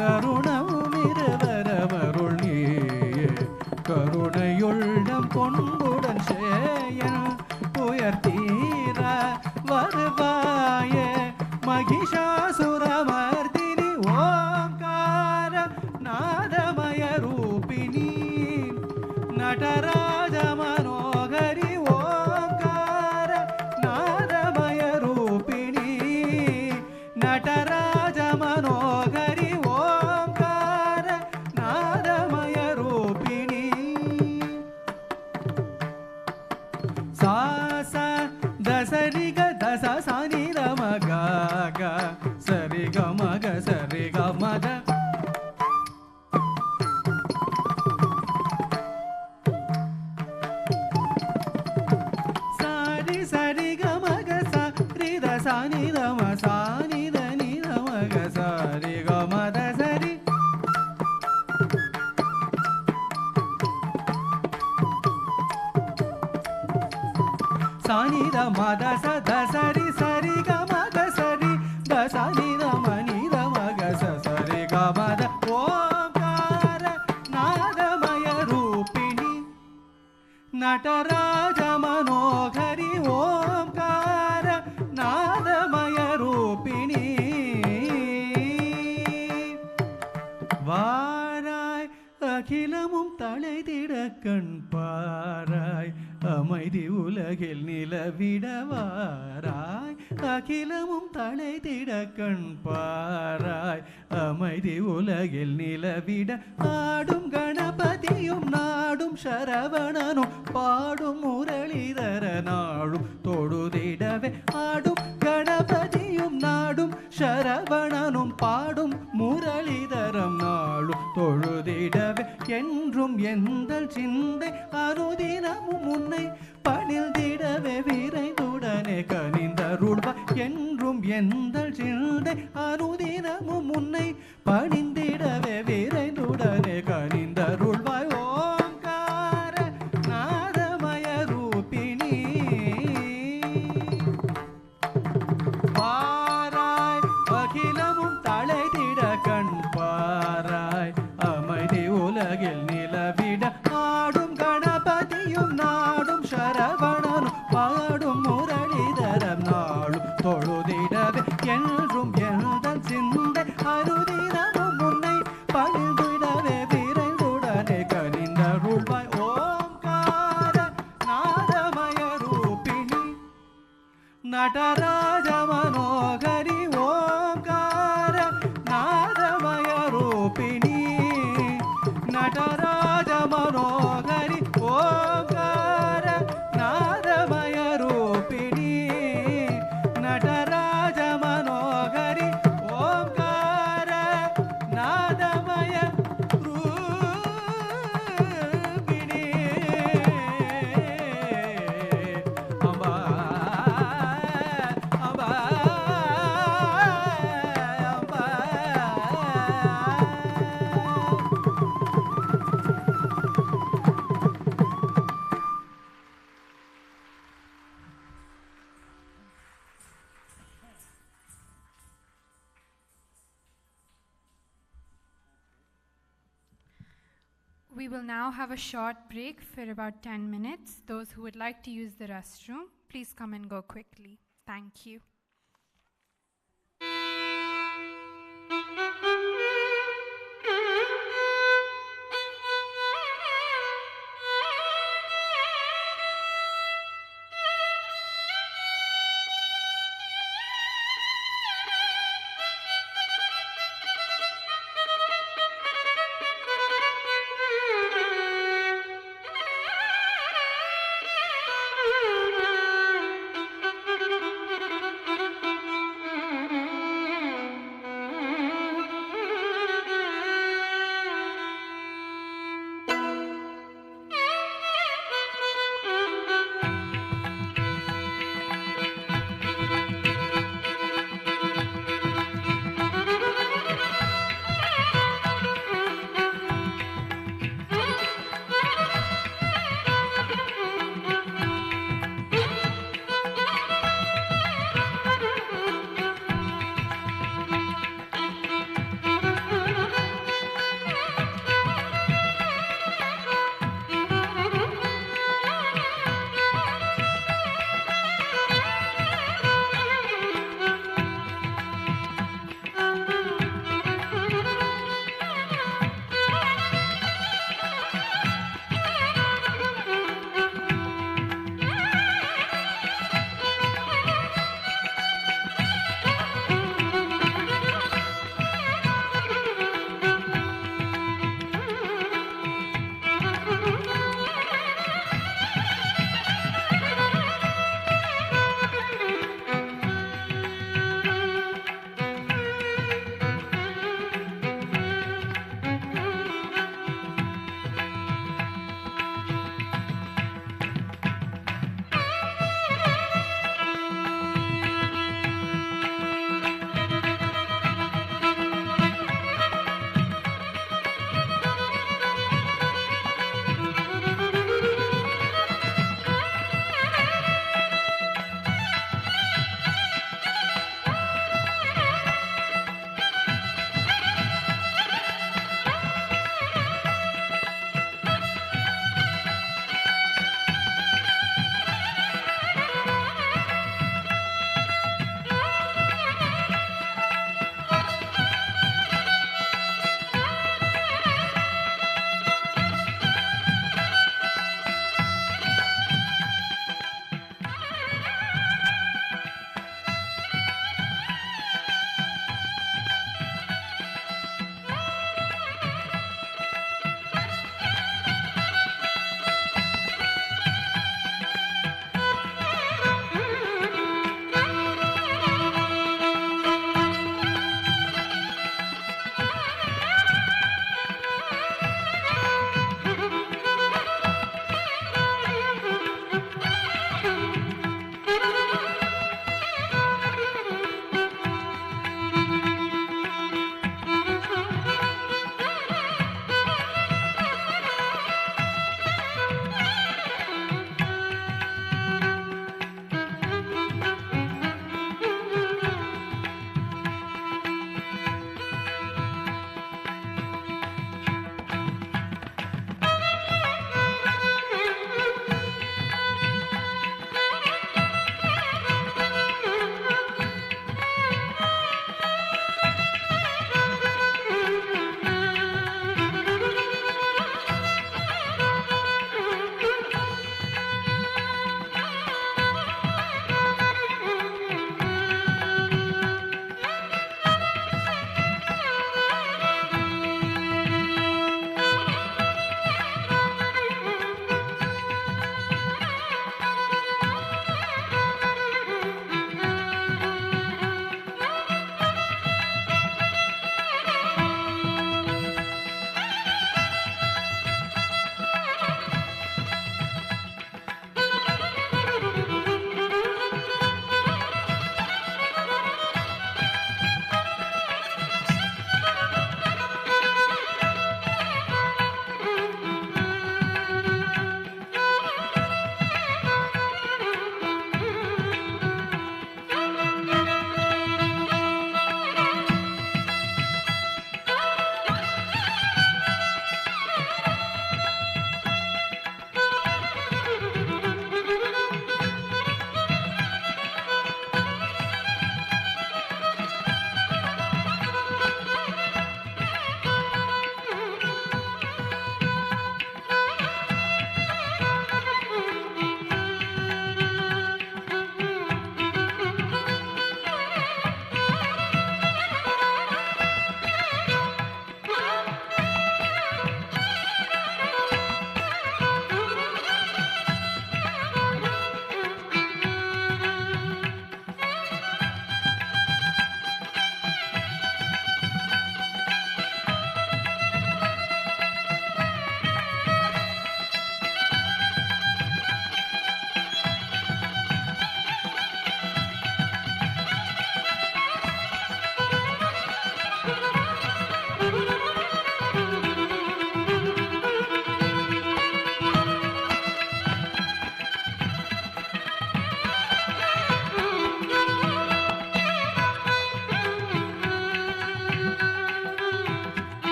தருணம் இருவரமருள் நீயே கருணையுள்ளம் கொண்டுடன் சேயன் துயர் தீரா வருவாயே மகிஷாசுரமர்தினி ஓம்கார நாதமய ரூபிணி நடராஜ மனோகரி ஓம்கார நாதமய ரூபிணி ga sari ga ma ga sari ga ma da sari sari ga ma ga sa ri da sa ni da ma sa ni da ni da ma ga sari ga ma da sari sani da ma da sa da sari sari ga ma ga sari da sani da ma ni da ma ga sa sari ga ma da omkara nadamaya rupini nataraja manohari omkara nadamaya rupini வாராய் அகிலமும் தலைதிட கண் பாராய் அமைதி உலகில் நிலவிட வாராய் அகிலமும் தலைதிட கண் பாராய் அமைதி உலகில் நிலவிட ஆடும் கணபதியும் நாடும் சரவணனும் பாடும் முரளிதர நாடும் தொழுதிடவே ஆடும் கணபதியும் நாடும் சரவணனும் பாடும் முரளிதரம் நாளும் தொழுதிடவே என்றும் எந்த சிந்தை அனுதினமும் உன்னை பணிந்திடவே விரைந்துடனே கனிந்தருள்வாய் என்றும் எந்த சிந்தை அனுதினமும் உன்னை பணிந்திடவே விரைந்துடனே கனிந்தருள்வாய் ஓம்கார நாதமய ரூபிணி பாராய் அகிலமும் தலைதிட கண் பாராய் அமைதி உலகில் நிலவிட ஆடும் கணபதியும் நாடும் சரவணனும் பாடும் முரளிதரம் நாளும் தொழுதிடவே என்றும் எழுதல் சிந்தை அருதினமும் உன்னை பணிந்திடவே விரைந்துடனே கனிந்தருள்வாய் ஓம்கார நாதமய ரூபிணி நடராஜ மனோகரி ஓம்கார நாதமய ரூபிணி நடராஜ மனோகரி ஓம்கார நாதமய ரூபிணி நடராஜ மனோகரி ஓம்கார நாதமய ரூபிணி Amba Amba Amba We will now have a short break for about 10 minutes. Those who would like to use the restroom, please come and go quickly. Thank you.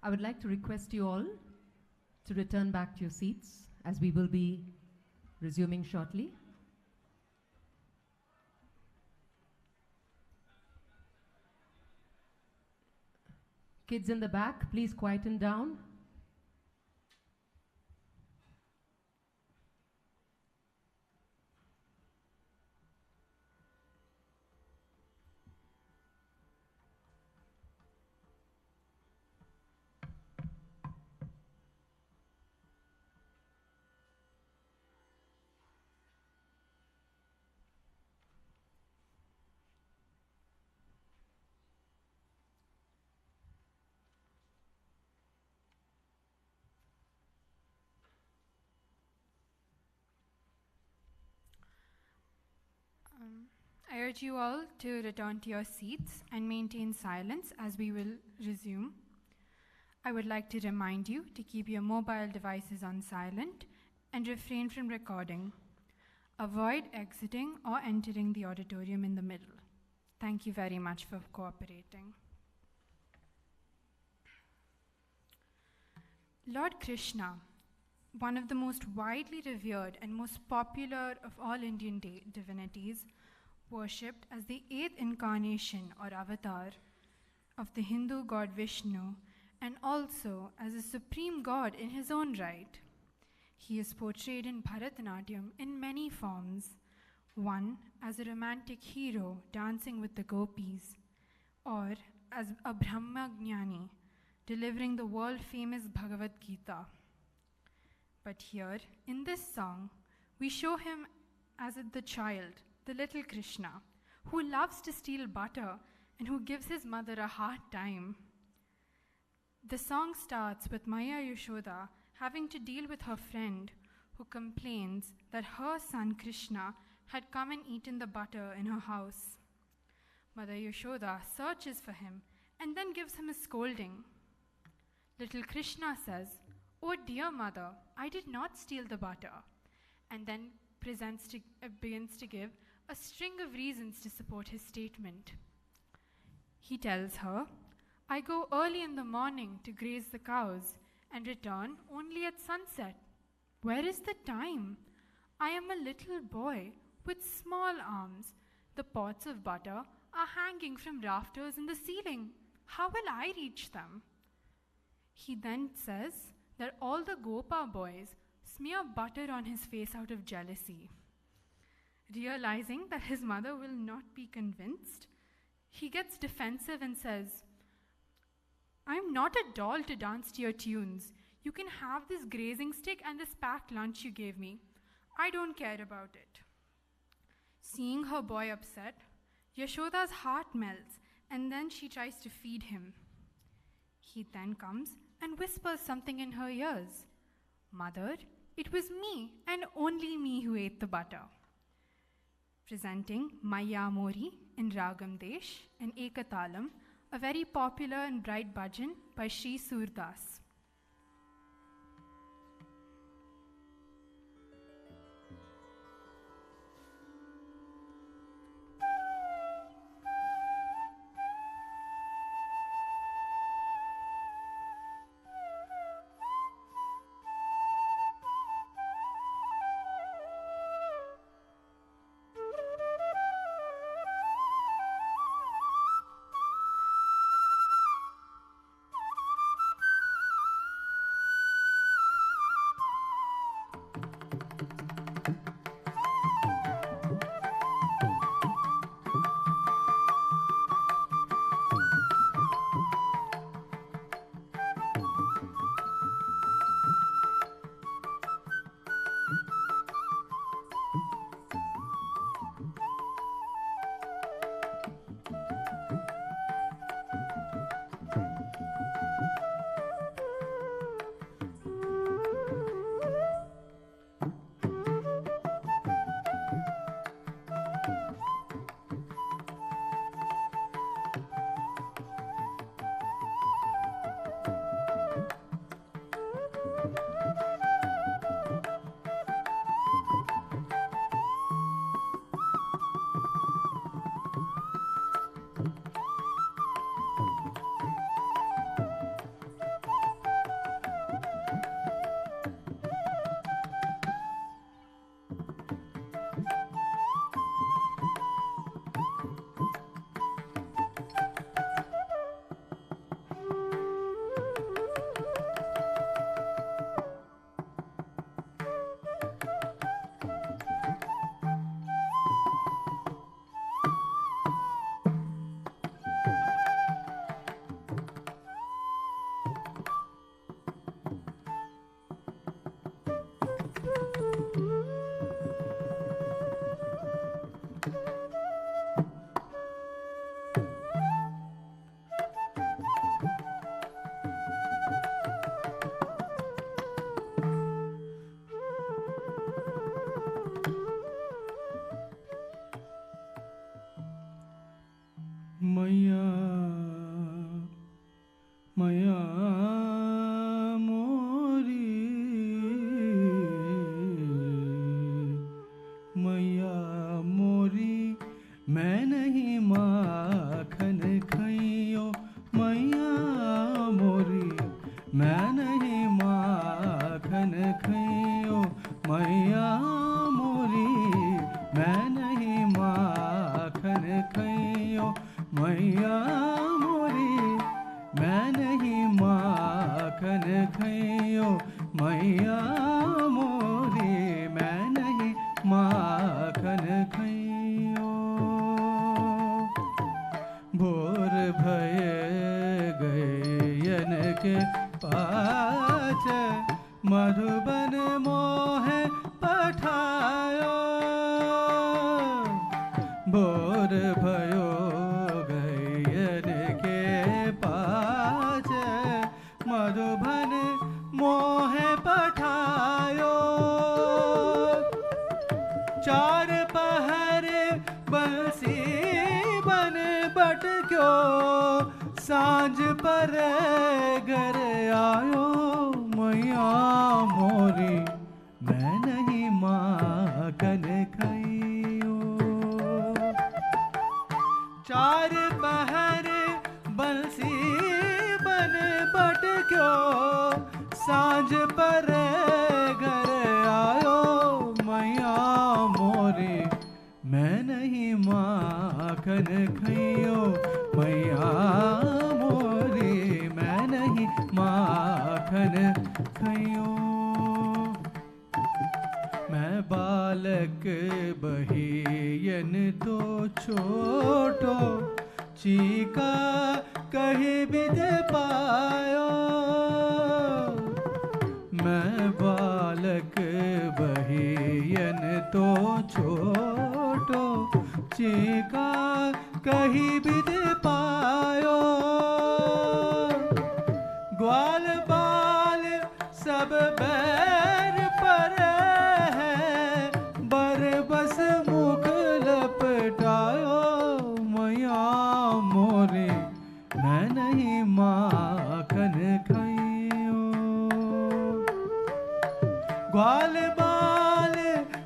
I would like to request you all to return back to your seats as we will be resuming shortly. Kids in the back, please quieten down. I urge you all to return to your seats and maintain silence as we will resume. I would like to remind you to keep your mobile devices on silent and refrain from recording. Avoid exiting or entering the auditorium in the middle. Thank you very much for cooperating. Lord Krishna, one of the most widely revered and most popular of all Indian divinities, worshipped as the 8th incarnation or avatar of the Hindu god Vishnu, and also as a supreme god in his own right. He is portrayed in Bharatanatyam in many forms, one as a romantic hero dancing with the gopis, or as a Brahmagnani delivering the world-famous Bhagavad Gita. But here, in this song, we show him as the child, the little Krishna, who loves to steal butter and who gives his mother a hard time. The song starts with Maya Yashoda having to deal with her friend who complains that her son Krishna had come and eaten the butter in her house. Mother Yashoda searches for him and then gives him a scolding. Little Krishna says, "Oh dear mother, I did not steal the butter," and then begins to give a string of reasons to support his statement. He tells her, "I go early in the morning to graze the cows and return only at sunset. Where is the time? I am a little boy with small arms. The pots of butter are hanging from rafters in the ceiling. How will I reach them?" He then says that all the Gopa boys smear butter on his face out of jealousy. Realizing that his mother will not be convinced, he gets defensive and says, "I'm not a doll to dance to your tunes. You can have this grazing stick and this packed lunch you gave me. I don't care about it." Seeing her boy upset, Yashoda's heart melts, and then she tries to feed him. He then comes and whispers something in her ears. "Mother, it was me and only me who ate the butter." Presenting Maya Mori in Ragam Desh and Ekatalam, a very popular and bright bhajan by Sri Surdas. मैया मोरी, मैया मोरी, मैं नहीं माखन खइयो, मैया मोरी, मैं नहीं माखन खइयो, मैया मोरी, मैं नहीं माखन खइयो, मैया मोरी, मैं नहीं माखन खइयो, मैया मोरी, मैं नहीं माखन खइयो। भोर भय गयन के पाछ, मधुबन मोह पठायो, भोर भयो गयन के पाछ, मधुबन मोह पठायो, चार पहर बंसी बन बट क्यों, सांझ पर घर आयो, मैया मोरी, मैं नहीं माखन खइयो। चार पहर बंसी बन बट क्यों, सांझ पर घर आयो, मैया मोरी, मैं नहीं माखन खइयो, मैया मोरी, मैं नहीं माखन खइयो। मैं बालक बहियन तो छोटो, चीका कहीं विध पायो, मैं बालक बहियन तो छोटो, चीका कहीं विध पायो, ग्वाल बाल सब बैर पर है, बरबस मुख लपटायो, मैया मोरी, मैं नहीं माखन खइयो। ग्वाल बाल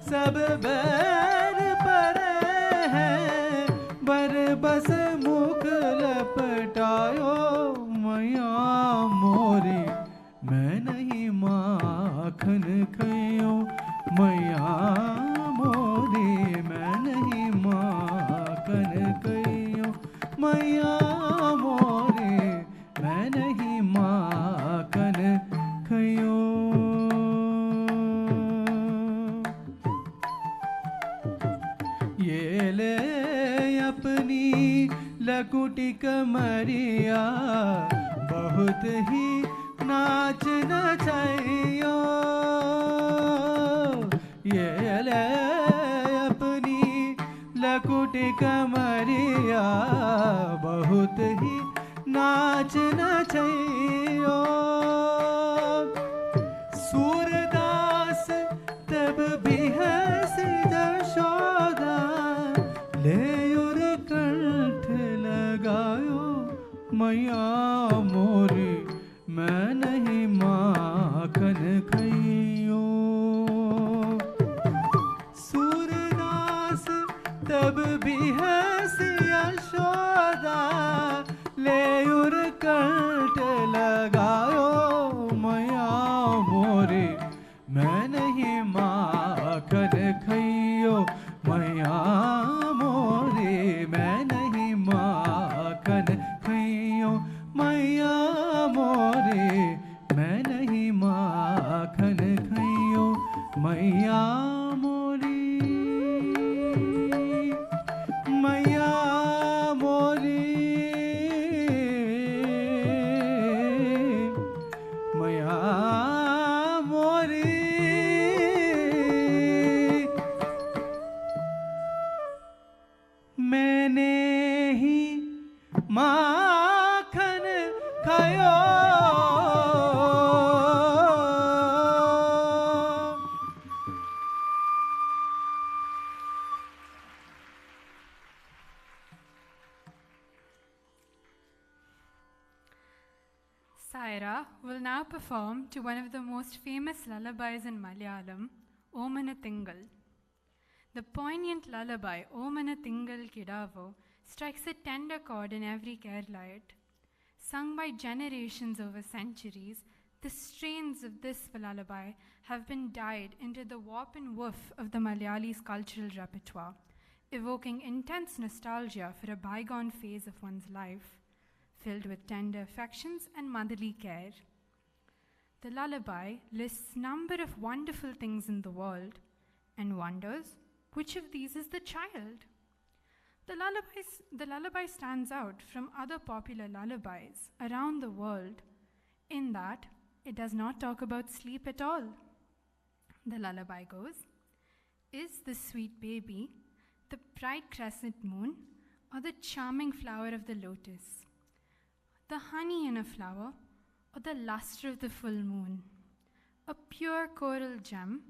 सब बैर पर है, बरबस मुख लपटायो, मैया मोरी, मैं नहीं माखन खइयो, मैया मोरी, मैं नहीं माखन खइयो, मैया मोरी, मैं नहीं माखन खइयो। ये ले अपनी लकुटी कमरिया, बहुत ही नाच नचाइयो, ये ले अपनी लकुटी कमरिया, बहुत ही नाच नचाइयो, सूरदास तब भी हंसी यशोदा, ले उर कंठ लगायो, मैया मोरी, मैं नहीं माखन खइयो। सूरदास तब भी हंसी यशोदा, ले उर कंठ लगायो, मैया मोरी, मैं नहीं माखन खइयो, मैया मोरी, मैं नहीं माखन खइयो, मैया मोरी, मैं नहीं माखन खइयो, मैया मोरी, मैया मोरी, मैया मोरी, मैंने ही माखन खायो। Saira will now perform to one of the most famous lullabies in Malayalam, Omanathingal. The poignant lullaby, Omanathingal Kidavo, strikes a tender chord in every Keralite. Sung by generations over centuries, the strains of this lullaby have been dyed into the warp and woof of the Malayalis' cultural repertoire, evoking intense nostalgia for a bygone phase of one's life, filled with tender affections and motherly care. The lullaby lists a number of wonderful things in the world and wonders which of these is the child. The lullaby stands out from other popular lullabies around the world in that it does not talk about sleep at all. The lullaby goes, "Is the sweet baby the bright crescent moon or the charming flower of the lotus? The honey in a flower or the luster of the full moon? A pure coral gem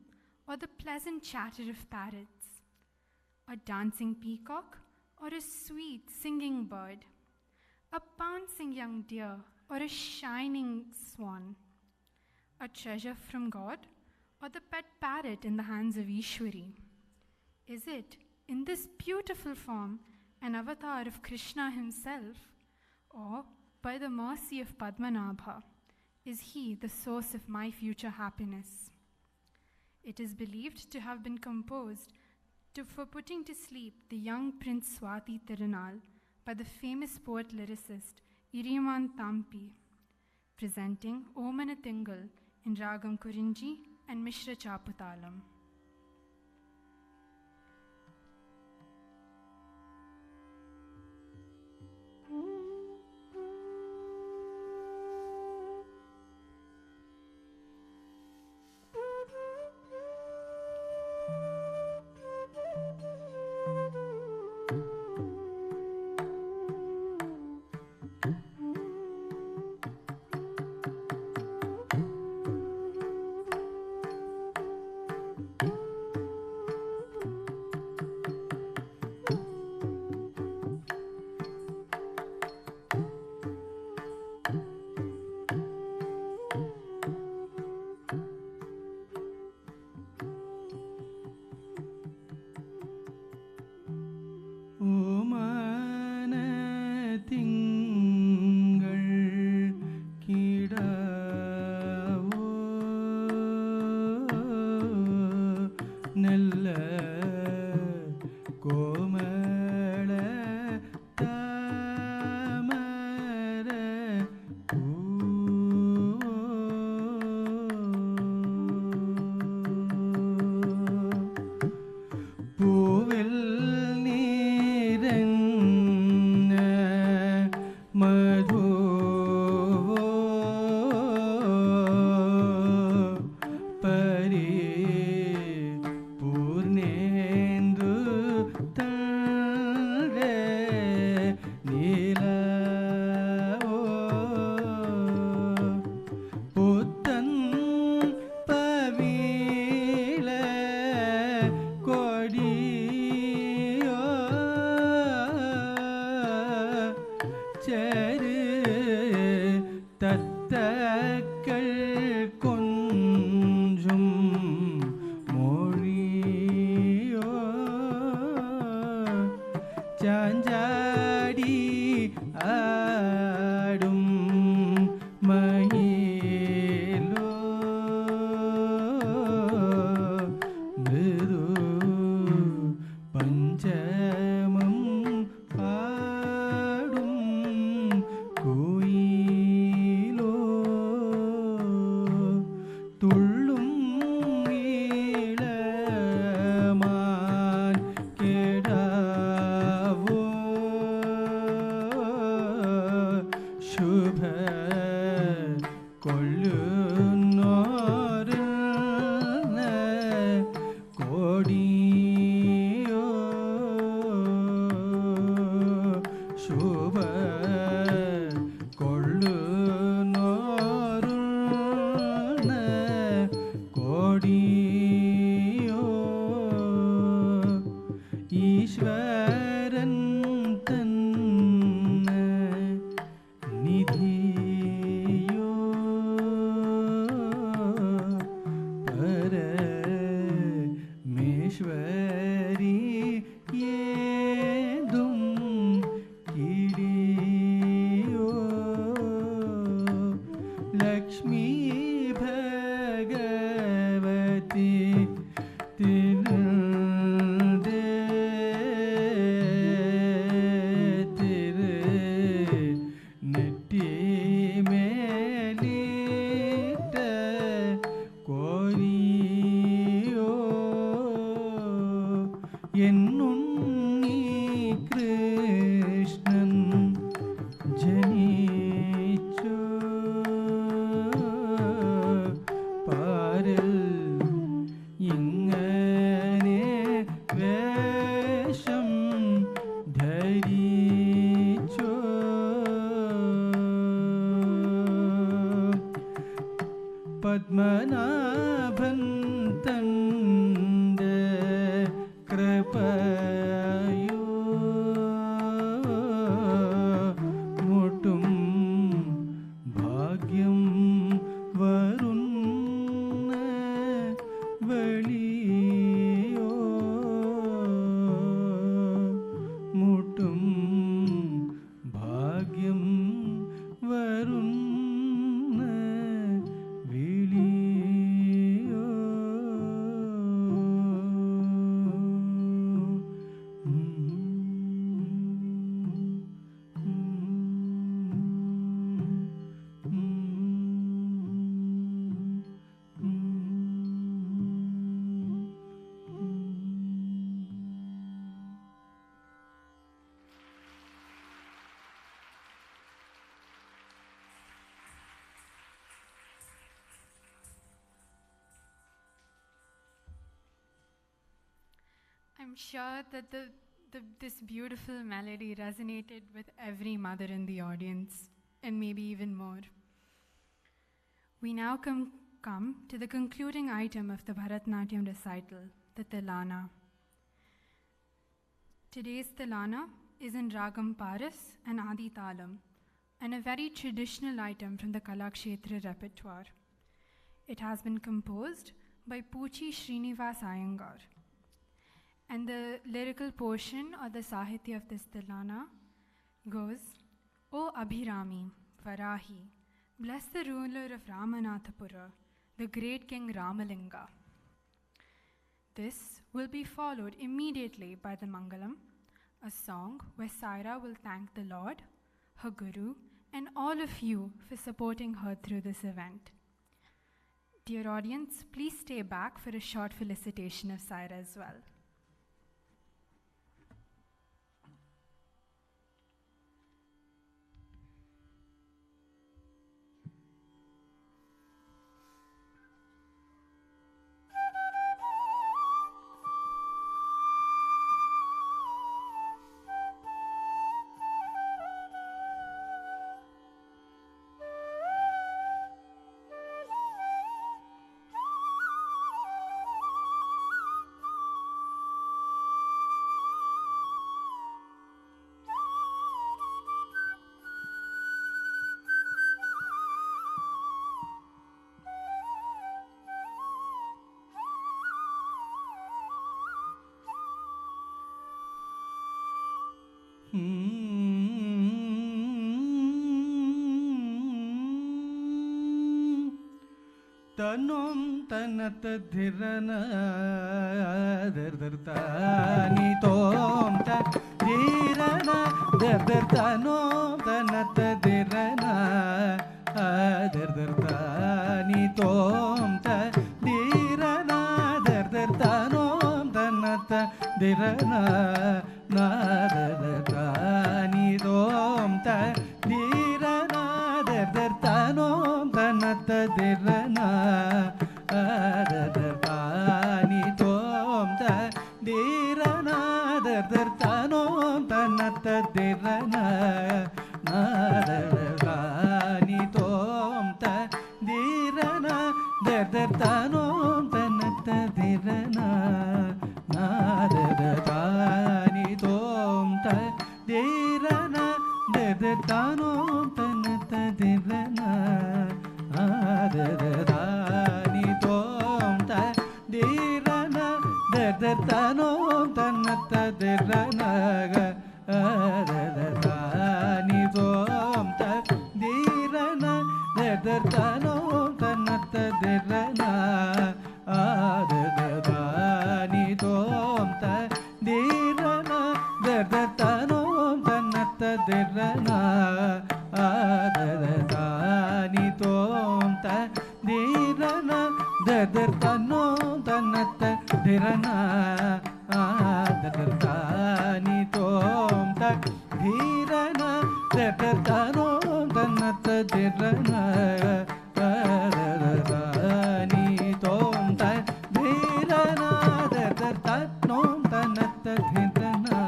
or the pleasant chatter of parrots? A dancing peacock or a sweet singing bird? A pouncing young deer or a shining swan? A treasure from God or the pet parrot in the hands of Ishwari? Is it, in this beautiful form, an avatar of Krishna himself, or by the mercy of Padmanabha, is he the source of my future happiness?" It is believed to have been composed for putting to sleep the young Prince Swati Tirunal by the famous poet-lyricist Iriman Thampi, presenting Omanathingal in Ragam Kurinji and Mishra Chaputalam. Lakshmi Bhagavathi തിരുന്തേ തിരു നെറ്റിമേലിട്ട കോരിയോ എന്നുണ്ണി കൃഷ്ണൻ ജനിച്ചോ പാരിൽ ഇങ്ങനെ വേഷം ധരിച്ചോ പത്മനാഭൻ തന്റെ കൃപയോ മുട്ടും ഭാഗ്യം വരുന്ന വെളിയോ മുട്ടും ഭാഗ്യം വരുന്ന വിളിയോ I'm sure that this beautiful melody resonated with every mother in the audience, and maybe even more. We now come to the concluding item of the Bharatanatyam recital, the Tilana. Today's Tilana is in Ragam Paras and Adi Talam, and a very traditional item from the Kalakshetra repertoire. It has been composed by Puchi Srinivas Iyengar. And the lyrical portion or the sahitya of this Tilana goes, O Abhirami, Varahi, bless the ruler of Ramanathapura, the great King Ramalinga. This will be followed immediately by the Mangalam, a song where Saira will thank the Lord, her Guru, and all of you for supporting her through this event. Dear audience, please stay back for a short felicitation of Saira as well. തനോം തനത ധിരന ദർദർതാനി തോം ത ധിരന ദർദർതാനോം തനത ധിരന ദർദർതാനി തോം ത ധിരന ദർദർതാനോം തനത ധിരന നാദർതാനി തോം ത ധിരന ദർദർതാനോം തനത ധിരന ദർദർതാനി തോം ത ധിരന ദർദർതാനോം തനത ധിരന നാദർതാനി തോം ത ധിരന ദർദർതാനോം തനത ധിരന നാദർതാനി തോം ത ധിരന ദർദർതാനോം തനത ധിരന നാദർതാനി തോം ത ധിരന ദർദർതാനോം തനത ധിരന ദർദർതാനി തോം ത ധിരന ദർദർതാനോം tanom tanatta dirana adadani tom ta dirana dadatanom tanatta dirana adadani tom ta dirana dadatanom tanatta dirana dadatani tom ta dirana dadatanom tanatta dirana dadatani tom ta dirana dadatanom tanatta dirana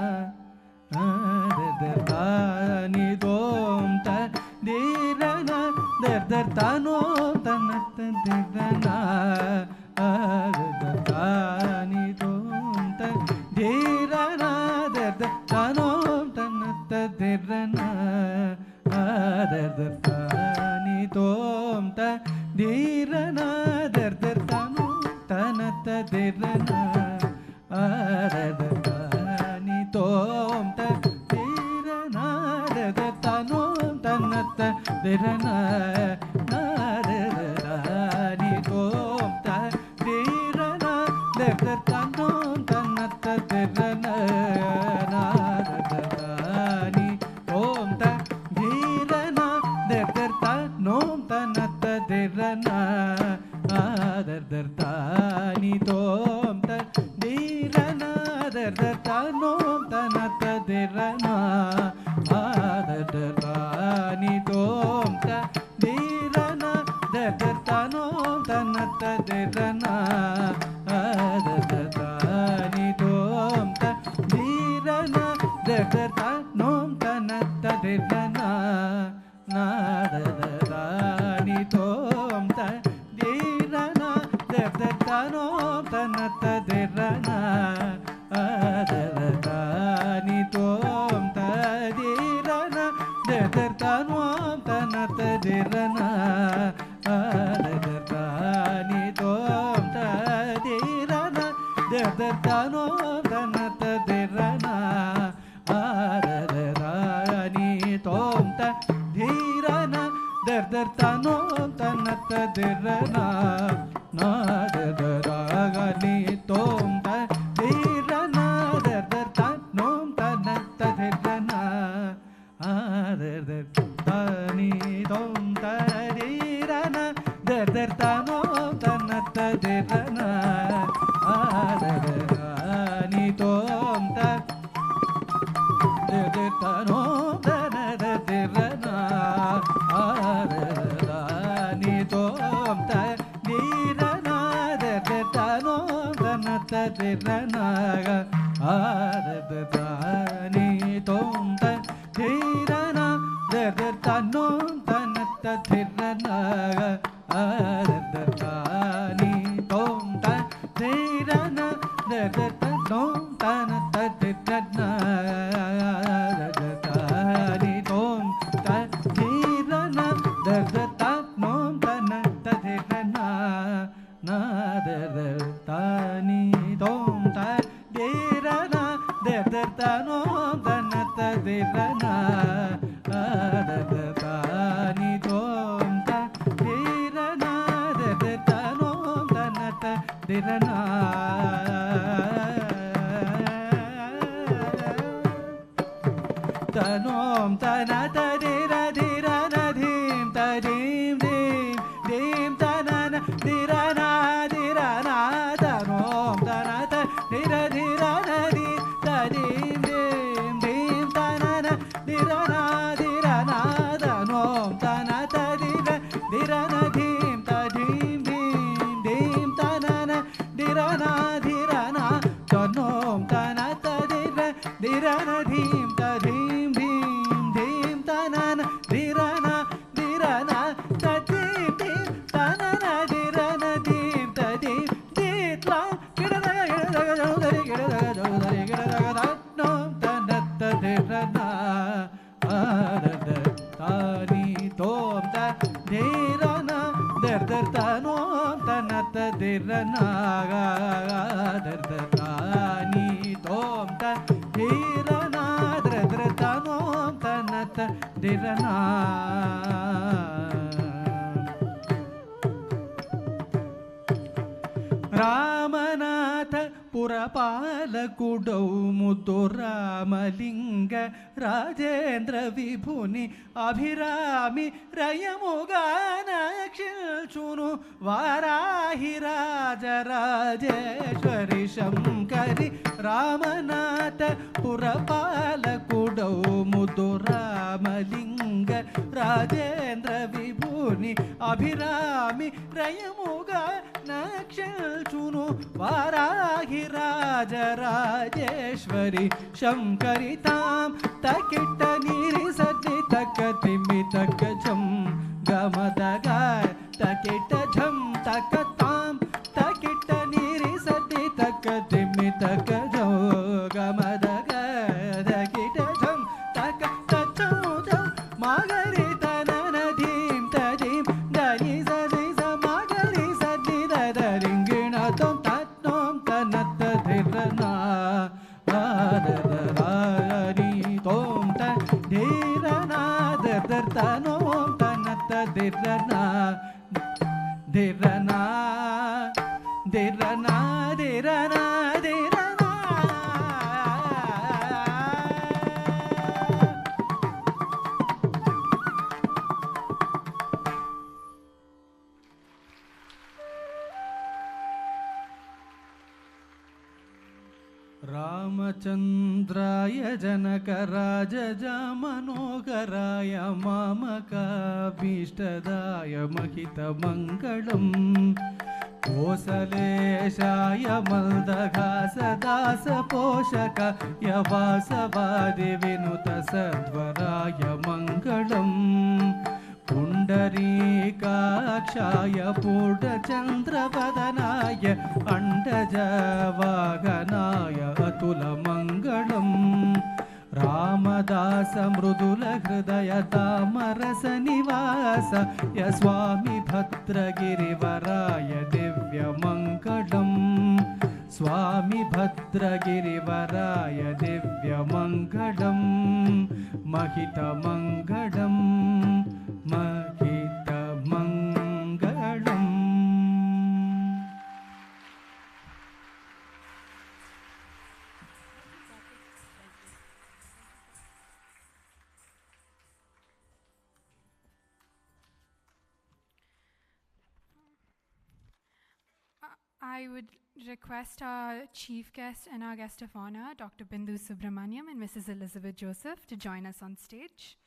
dadatani tom ta dirana dadatanom tanatta dirana dadatani tom ta dirana dadatanom tanatta dirana dadatani tom ta dirana dadatanom tanatta dirana dadatani tom ta dirana dadatanom tanatta dirana dadatani tom ta dirana dadatanom tanatta dirana dadatani tom ta dirana dadatanom tanatta dirana dadatani tom ta dirana dadatanom tanatta dirana dadatani tom ta dirana dadatanom tanatta dirana dadatani tom ta dirana dadatanom tanatta dirana dadatani tom ta dirana dadatanom tanatta dirana dadatani tom ta dirana dadatanom tanatta dirana dadatani tom ta dirana dadatanom tanatta dirana dadatani tom ta dirana dadatanom tanatta dirana dadatani tom ta dirana dadatanom tanatta dirana dadatani tom ta dirana dadatanom tanatta dirana dadatani tom ta dadatanom tanatta dirana dadatani tom ta dirana dadatanom tanatta dirana dadatani tom ta dirana dadatanom tanatta dirana dadatani tom ta dirana dadatanom tanatta dirana dadatani tom ta dirana dadatanom tanatta dirana dadatani tom ta dirana dadatanom tanatta dirana dadatani tom ta dirana dadatanom tanatta dirana tanom tanatta dira dira na dhim ta dhim dhim dhim tanana dira na tanom tanatta dira dira na dhim ta dhim dhim dhim tanana dira na tanom tanatta dira dira na dhim ta dhim dhim dhim tanana dira na tanom tanatta dira dira na dhim ta dhim dhim dhim tanana dira na ta dhim dhim tanana dira na dhim ta dhim dhitla giradaga jodari giradaga tanom tanatta dira na dadatani tom ta dira na dadatanom tanatta dira na dadatani tom ta dira na dadatanom tanatta dira na Ramnath ಪುರಪಾಲಕುಡೌ ಮುದ್ದು ರಾಮಲಿಂಗ ರಾಜೇಂದ್ರ ವಿಭುನಿ ಅಭಿರಾಮಿ ರಯಮುಗಾನ ಕ್ಷಿಲ್ಚುನು ವಾರಾಹಿ ರಾಜರಾಜೇಶ್ವರಿ ಶಂಕರಿ ರಾಮನಾಥ ಪುರಪಾಲಕುಡೌ ಮುದ್ದು ರಾಮಲಿಂಗ ರಾಜೇಂದ್ರ ವಿಭುನಿ ಅಭಿರಾಮಿ ರಯಮುಗಾನ ಕ್ಷಿಲ್ಚುನು ವಾರಾಹಿ ರಾಜರಾಜೇಶ್ವರಿ ಶಂಕರಿ ತಾಂ ತಕಿಟ್ಟ ನೀರಿ ಸತಿ ತಕ್ಕ ತಿಮ್ಮಿ ತಕ್ಕ ಝಂ ಗಮದ ಗಾಯ ತಕಿಟ್ಟ ಝಂ ತಕ್ಕ ತಾಂ ತಕಿಟ್ಟ ನೀರಿ ಸತಿ ತಕ್ಕ ತಿಮ್ಮಿ ತಕ್ಕ ಝೋ ಗಮದ ಗಾಯ ತಕಿಟ್ಟ ಝಂ ತಕ್ಕ ತಚ್ಚೋ ಝಂ ಮಾಗರಿ ತನನ ಧೀಂ ತದೀಂ ದನಿ ಸದಿ ಸ ಮಾಗರಿ ಸದಿ ದರಿಂಗಿಣ ತೋಂ ತತ್ತೋಂ ತನತ್ತ ಧಿರನ ಆದರಾರಿ ತೋಂ ತ ಧಿರನ ದರ್ತನೋಂ ತನತ್ತ ಧಿರನ ಧಿರನ ಧಿರನ ಧಿರನ ಧಿರನ ರಾಮಚಂದ್ರಾಯ ಜನಕರಾಜ ಮನೋಹರಾಯ ಮಾಮಕಾಭೀಷ್ಟದಾಯ ಮಹಿತಮಂಗಳಂ ಕೋಸಲೇಶಾಯ ಮಲ್ದಘಾಸದಾಸ ಪೋಷಕ ಯವಾಸವಾದಿ ವಿನುತ ಸದ್ವರಾಯ ಮಂಗಳಂ पुण्डरीकाक्षाय पूर्णचन्द्रवदनाय अण्डजवाहनाय अतुलमङ्गलम् रामदास मृदुलहृदय तामरसनिवास य स्वामी भद्रगिरिवराय दिव्यमङ्गलम् स्वामी भद्रगिरिवराय दिव्यमङ्गलम् महितमङ्गलम् महितमङ्गलम् I would request our chief guest and our guest of honor, Dr. Bindu Subramaniam and Mrs. Elizabeth Joseph, to join us on stage.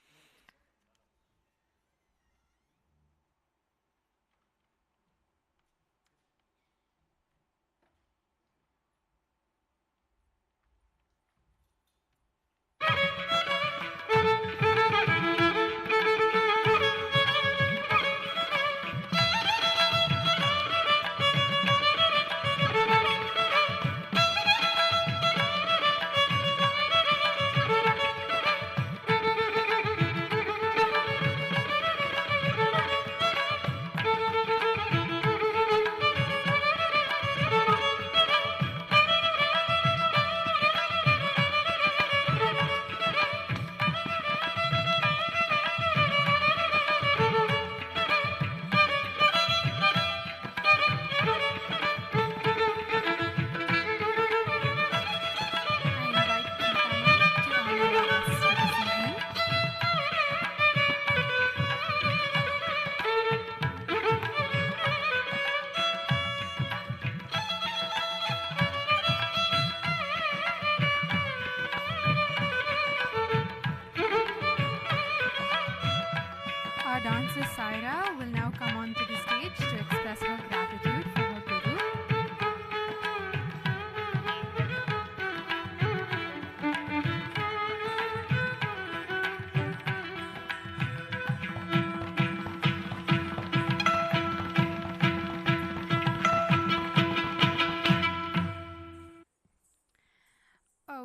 Our dancer Saira will now come onto the stage to express her gratitude for her guru.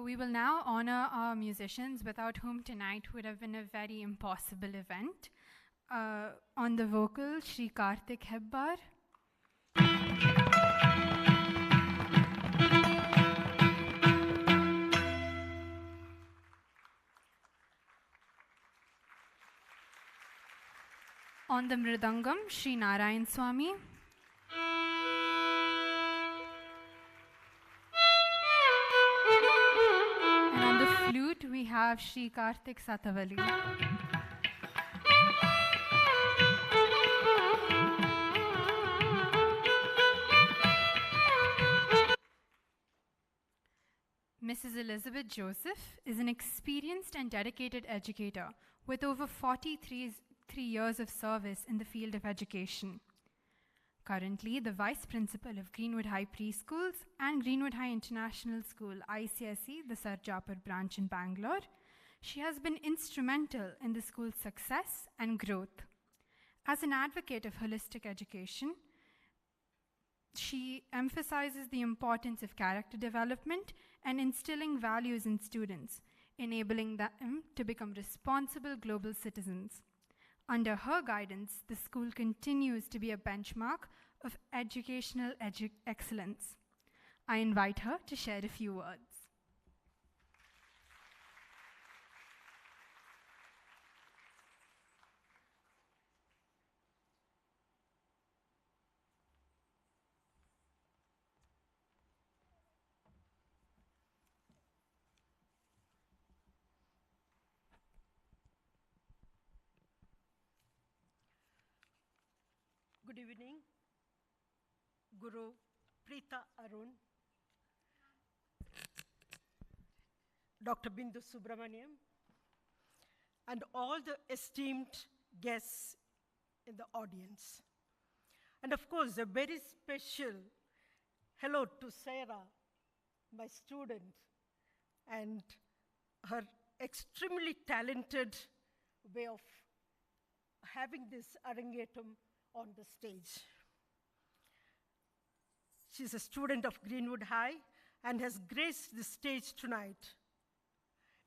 We will now honor our musicians, without whom tonight would have been a very impossible event. On the vocal, Shri Karthik Hebbar. On the mridangam, Shri Narayan Swami. flute, we have Shri Karthik Satavali. Mrs. Elizabeth Joseph is an experienced and dedicated educator with over 43 years of service in the field of education. Currently, the Vice Principal of Greenwood High Preschools and Greenwood High International School, ICSE, the Sarjapur branch in Bangalore, she has been instrumental in the school's success and growth. As an advocate of holistic education, she emphasizes the importance of character development and instilling values in students, enabling them to become responsible global citizens. Under her guidance, the school continues to be a benchmark of educational excellence. I invite her to share a few words. Good evening, Guru Preetha Arun, Dr. Bindu Subramaniam, and all the esteemed guests in the audience. And of course, a very special hello to Saira, my student, and her extremely talented way of having this Arangetram on the stage. She's a student of Greenwood High and has graced the stage tonight.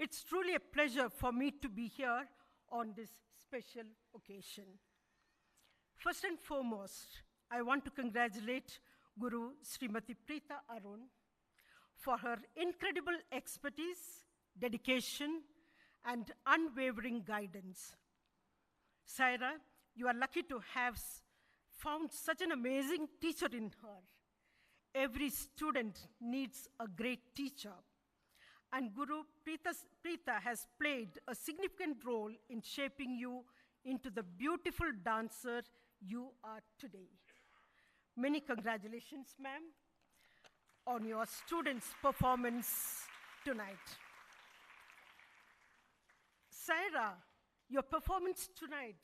It's truly a pleasure for me to be here on this special occasion. First and foremost, I want to congratulate Guru Srimati Preetha Arun for her incredible expertise, dedication, and unwavering guidance. Saira, you are lucky to have found such an amazing teacher in her. Every student needs a great teacher. And Guru Preetha has played a significant role in shaping you into the beautiful dancer you are today. Many congratulations, ma'am, on your students' performance tonight. Saira, your performance tonight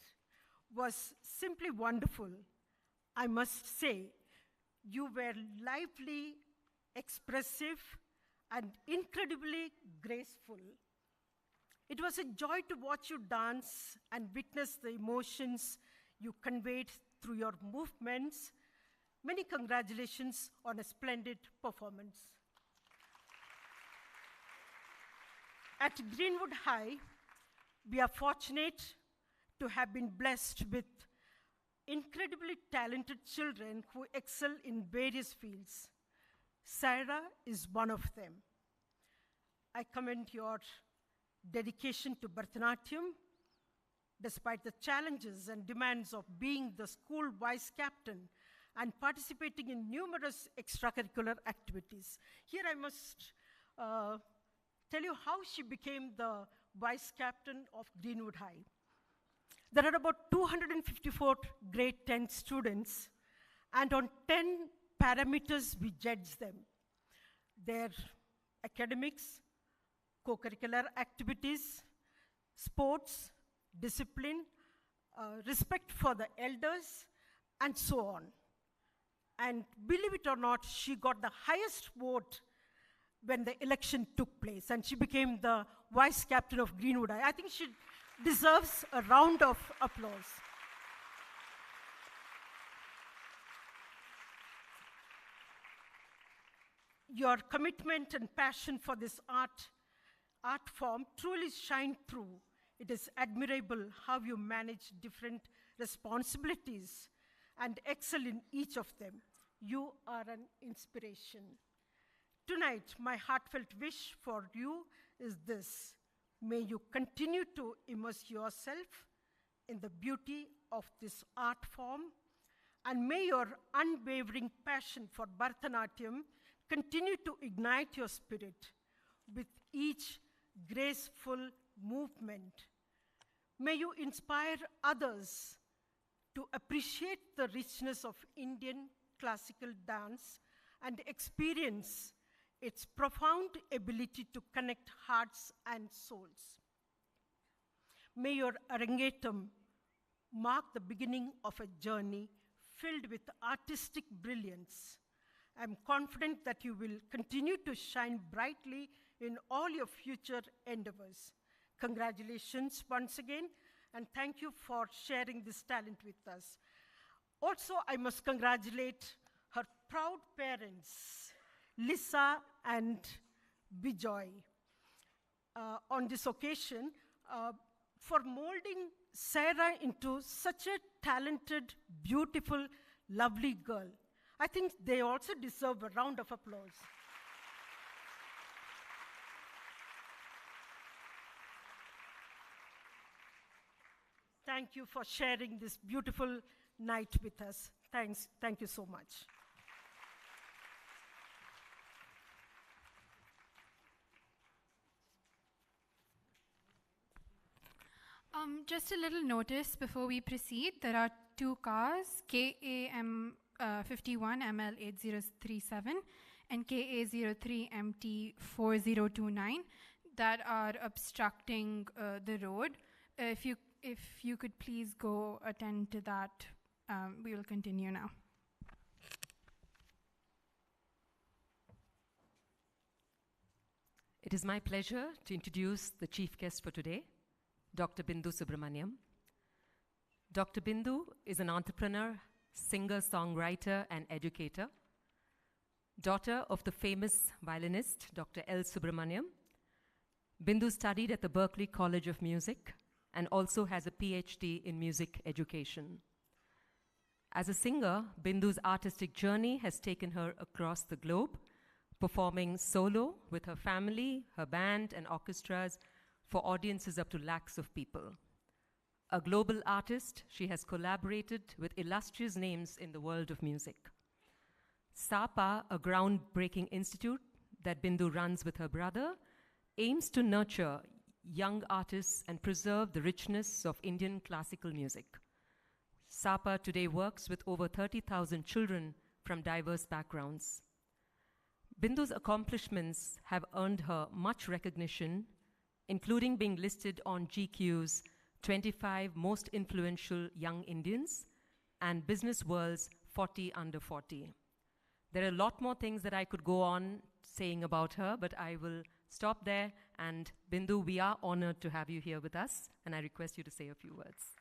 was simply wonderful. I must say, you were lively, expressive, and incredibly graceful. It was a joy to watch you dance and witness the emotions you conveyed through your movements. Many congratulations on a splendid performance. At Greenwood High, we are fortunate to have been blessed with incredibly talented children who excel in various fields. Saira is one of them. I commend your dedication to Bharatanatyam, despite the challenges and demands of being the school vice captain and participating in numerous extracurricular activities. Here I must tell you how she became the vice captain of Greenwood High. There are about 254 grade 10 students, and on 10 parameters we judge them. Their academics, co-curricular activities, sports, discipline, respect for the elders, and so on. And believe it or not, she got the highest vote when the election took place, and she became the vice captain of Greenwood High. I think she deserves a round of applause. Your commitment and passion for this art form truly shine through. It is admirable how you manage different responsibilities and excel in each of them. You are an inspiration. Tonight, my heartfelt wish for you is this: may you continue to immerse yourself in the beauty of this art form, and may your unwavering passion for Bharatanatyam continue to ignite your spirit with each graceful movement. May you inspire others to appreciate the richness of Indian classical dance and experience its profound ability to connect hearts and souls. May your Arangetram mark the beginning of a journey filled with artistic brilliance. I'm confident that you will continue to shine brightly in all your future endeavors. Congratulations once again, and thank you for sharing this talent with us. Also, I must congratulate her proud parents, Lisa and Bijoy, on this occasion for molding Saira into such a talented, beautiful, lovely girl. I think they also deserve a round of applause. Thank you for sharing this beautiful night with us. Thanks. Thank you so much. Just a little notice before we proceed. There are two cars, KAM 51ML8037 and KA03MT4029, that are obstructing the road. If you could please go attend to that, we will continue now. It is my pleasure to introduce the chief guest for today, Dr. Bindu Subramaniam. Dr. Bindu is an entrepreneur, singer, songwriter, and educator. Daughter of the famous violinist, Dr. L. Subramaniam, Bindu studied at the Berklee College of Music and also has a PhD in music education. As a singer, Bindu's artistic journey has taken her across the globe, performing solo with her family, her band, and orchestras for audiences up to lakhs of people. A global artist, she has collaborated with illustrious names in the world of music. SAPA, a groundbreaking institute that Bindu runs with her brother, aims to nurture young artists and preserve the richness of Indian classical music. SAPA today works with over 30,000 children from diverse backgrounds. Bindu's accomplishments have earned her much recognition, including being listed on GQ's 25 most influential young Indians and Business World's 40 under 40. There are a lot more things that I could go on saying about her, but I will stop there. And Bindu, we are honored to have you here with us, and I request you to say a few words.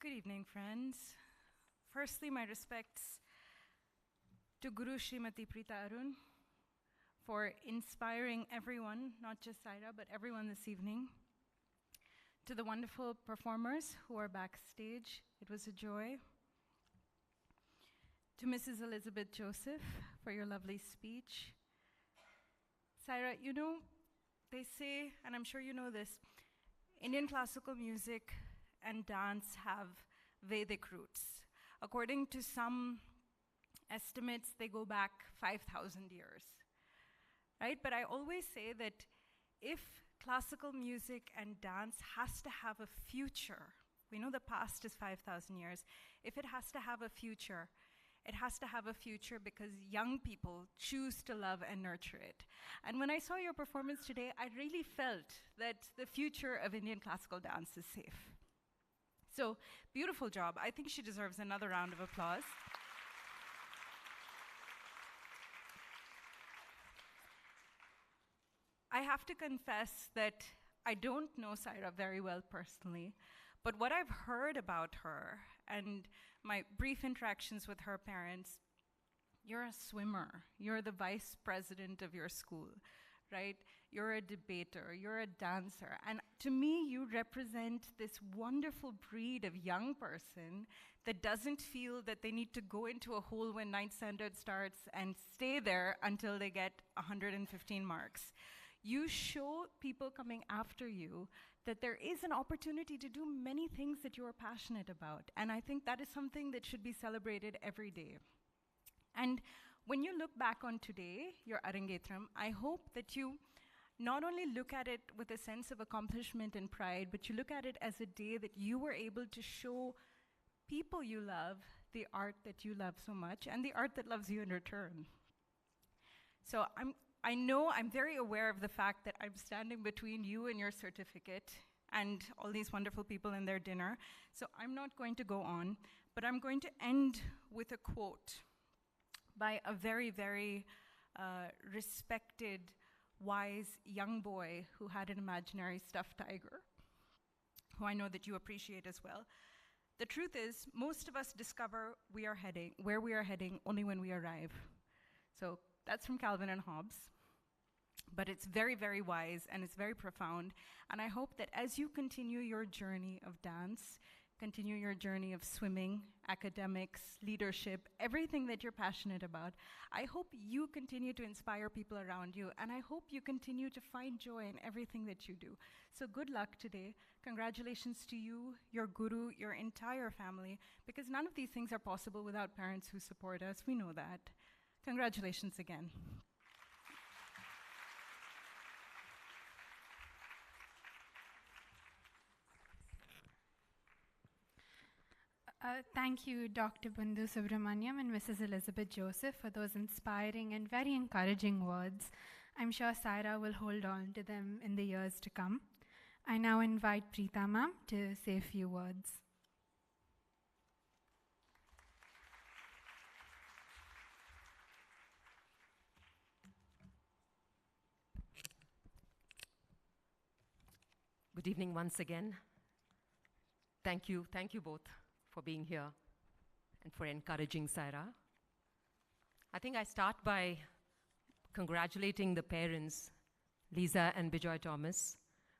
Good evening, friends. Firstly, my respects to Guru Srimati Preetha Arun for inspiring everyone, not just Saira, but everyone this evening. To the wonderful performers who are backstage, it was a joy. To Mrs. Elizabeth Joseph for your lovely speech. Saira, you know, they say, and I'm sure you know this, Indian classical music and dance have Vedic roots. According to some estimates, they go back 5,000 years, right? But I always say that if classical music and dance has to have a future, we know the past is 5,000 years, if it has to have a future, it has to have a future because young people choose to love and nurture it. And when I saw your performance today, I really felt that the future of Indian classical dance is safe. So, beautiful job. I think she deserves another round of applause. I have to confess that I don't know Saira very well personally, but what I've heard about her and my brief interactions with her parents, you're a swimmer. You're the vice president of your school, right? You're a debater, you're a dancer. And to me, you represent this wonderful breed of young person that doesn't feel that they need to go into a hole when ninth standard starts and stay there until they get 115 marks. You show people coming after you that there is an opportunity to do many things that you are passionate about. And I think that is something that should be celebrated every day. And when you look back on today, your Arangetram, I hope that you not only look at it with a sense of accomplishment and pride, but you look at it as a day that you were able to show people you love the art that you love so much and the art that loves you in return. So I know I'm very aware of the fact that I'm standing between you and your certificate and all these wonderful people and their dinner. So I'm not going to go on, but I'm going to end with a quote by a very, very respected, wise young boy who had an imaginary stuffed tiger, who I know that you appreciate as well. The truth is, most of us discover where we are heading only when we arrive. So that's from Calvin and Hobbes. But it's very, very wise, and it's very profound. And I hope that as you continue your journey of dance, continue your journey of swimming, academics, leadership, everything that you're passionate about, I hope you continue to inspire people around you, and I hope you continue to find joy in everything that you do. So good luck today. Congratulations to you, your guru, your entire family, because none of these things are possible without parents who support us. We know that. Congratulations again. Thank you, Dr. Bundu Subramaniam and Mrs. Elizabeth Joseph, for those inspiring and very encouraging words. I'm sure Saira will hold on to them in the years to come. I now invite Preetha ma'am to say a few words. Good evening once again. Thank you both for being here and for encouraging Saira. I think I start by congratulating the parents, Lisa and Bijoy Thomas,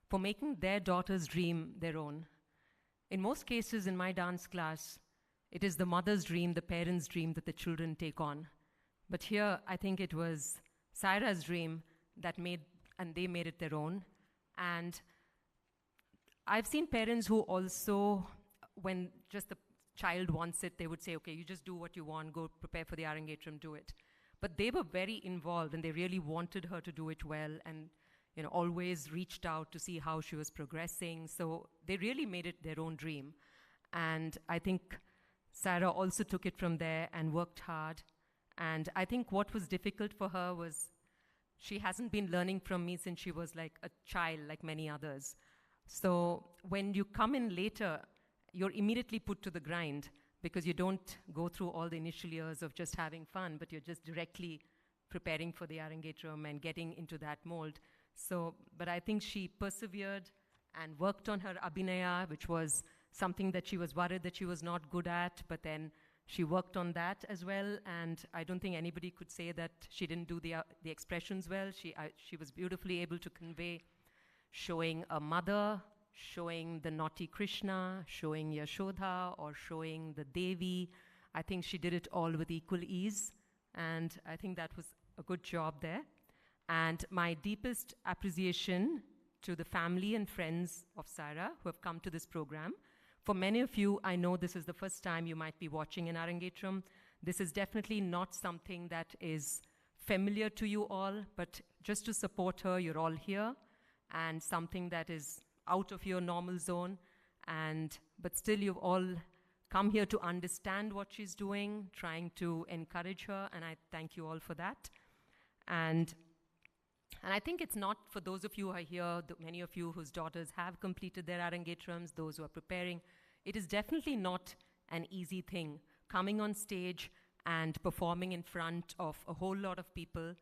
for making their daughter's dream their own. In most cases in my dance class, it is the mother's dream, the parents' dream that the children take on. But here, I think it was Saira's dream that they made it their own. And I've seen parents who also, when just the child wants it, they would say, okay, you just do what you want, go prepare for the Arangetram, do it. But they were very involved, and they really wanted her to do it well, and always reached out to see how she was progressing. So they really made it their own dream. And I think Saira also took it from there and worked hard. And I think what was difficult for her was she hasn't been learning from me since she was like a child, like many others. So when you come in later, you're immediately put to the grind, because you don't go through all the initial years of just having fun, but you're just directly preparing for the Arangetram and getting into that mold. So, but I think she persevered and worked on her Abhinaya, which was something that she was worried that she was not good at, but then she worked on that as well. And I don't think anybody could say that she didn't do the expressions well. She was beautifully able to convey, showing a mother, showing the naughty Krishna, showing Yashoda, or showing the Devi. I think she did it all with equal ease, and I think that was a good job there. And my deepest appreciation to the family and friends of Saira who have come to this program. For many of you, I know this is the first time you might be watching an Arangetram. This is definitely not something that is familiar to you all, but just to support her, you're all here, and something that is out of your normal zone, but still you've all come here to understand what she's doing, trying to encourage her, and I thank you all for that. And I think it's not for those of you who are here, many of you whose daughters have completed their Arangetrams, those who are preparing, it is definitely not an easy thing, coming on stage and performing in front of a whole lot of people,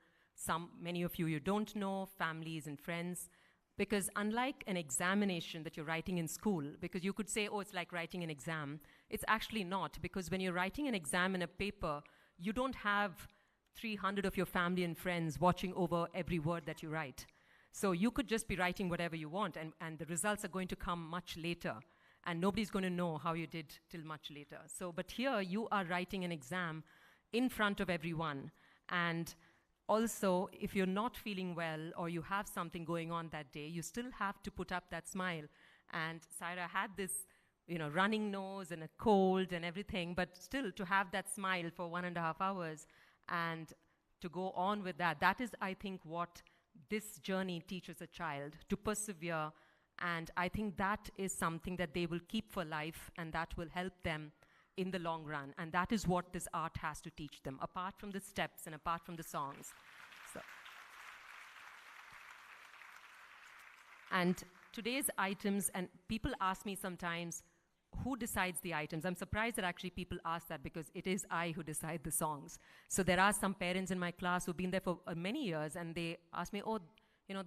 many of you don't know, families and friends. Because unlike an examination that you're writing in school, because you could say, oh, it's like writing an exam, it's actually not, because when you're writing an exam in a paper, you don't have 300 of your family and friends watching over every word that you write. So you could just be writing whatever you want, and the results are going to come much later, and nobody's going to know how you did till much later. So, but here you are writing an exam in front of everyone, and also, if you're not feeling well or you have something going on that day, you still have to put up that smile. And Saira had this, running nose and a cold and everything, but still to have that smile for 1.5 hours and to go on with that, that is, I think, what this journey teaches a child, to persevere. And I think that is something that they will keep for life, and that will help them in the long run. And that is what this art has to teach them, apart from the steps and apart from the songs. So. And today's items, and people ask me sometimes, who decides the items? I'm surprised that actually people ask that, because it is I who decide the songs. So there are some parents in my class who've been there for many years, and they ask me, oh,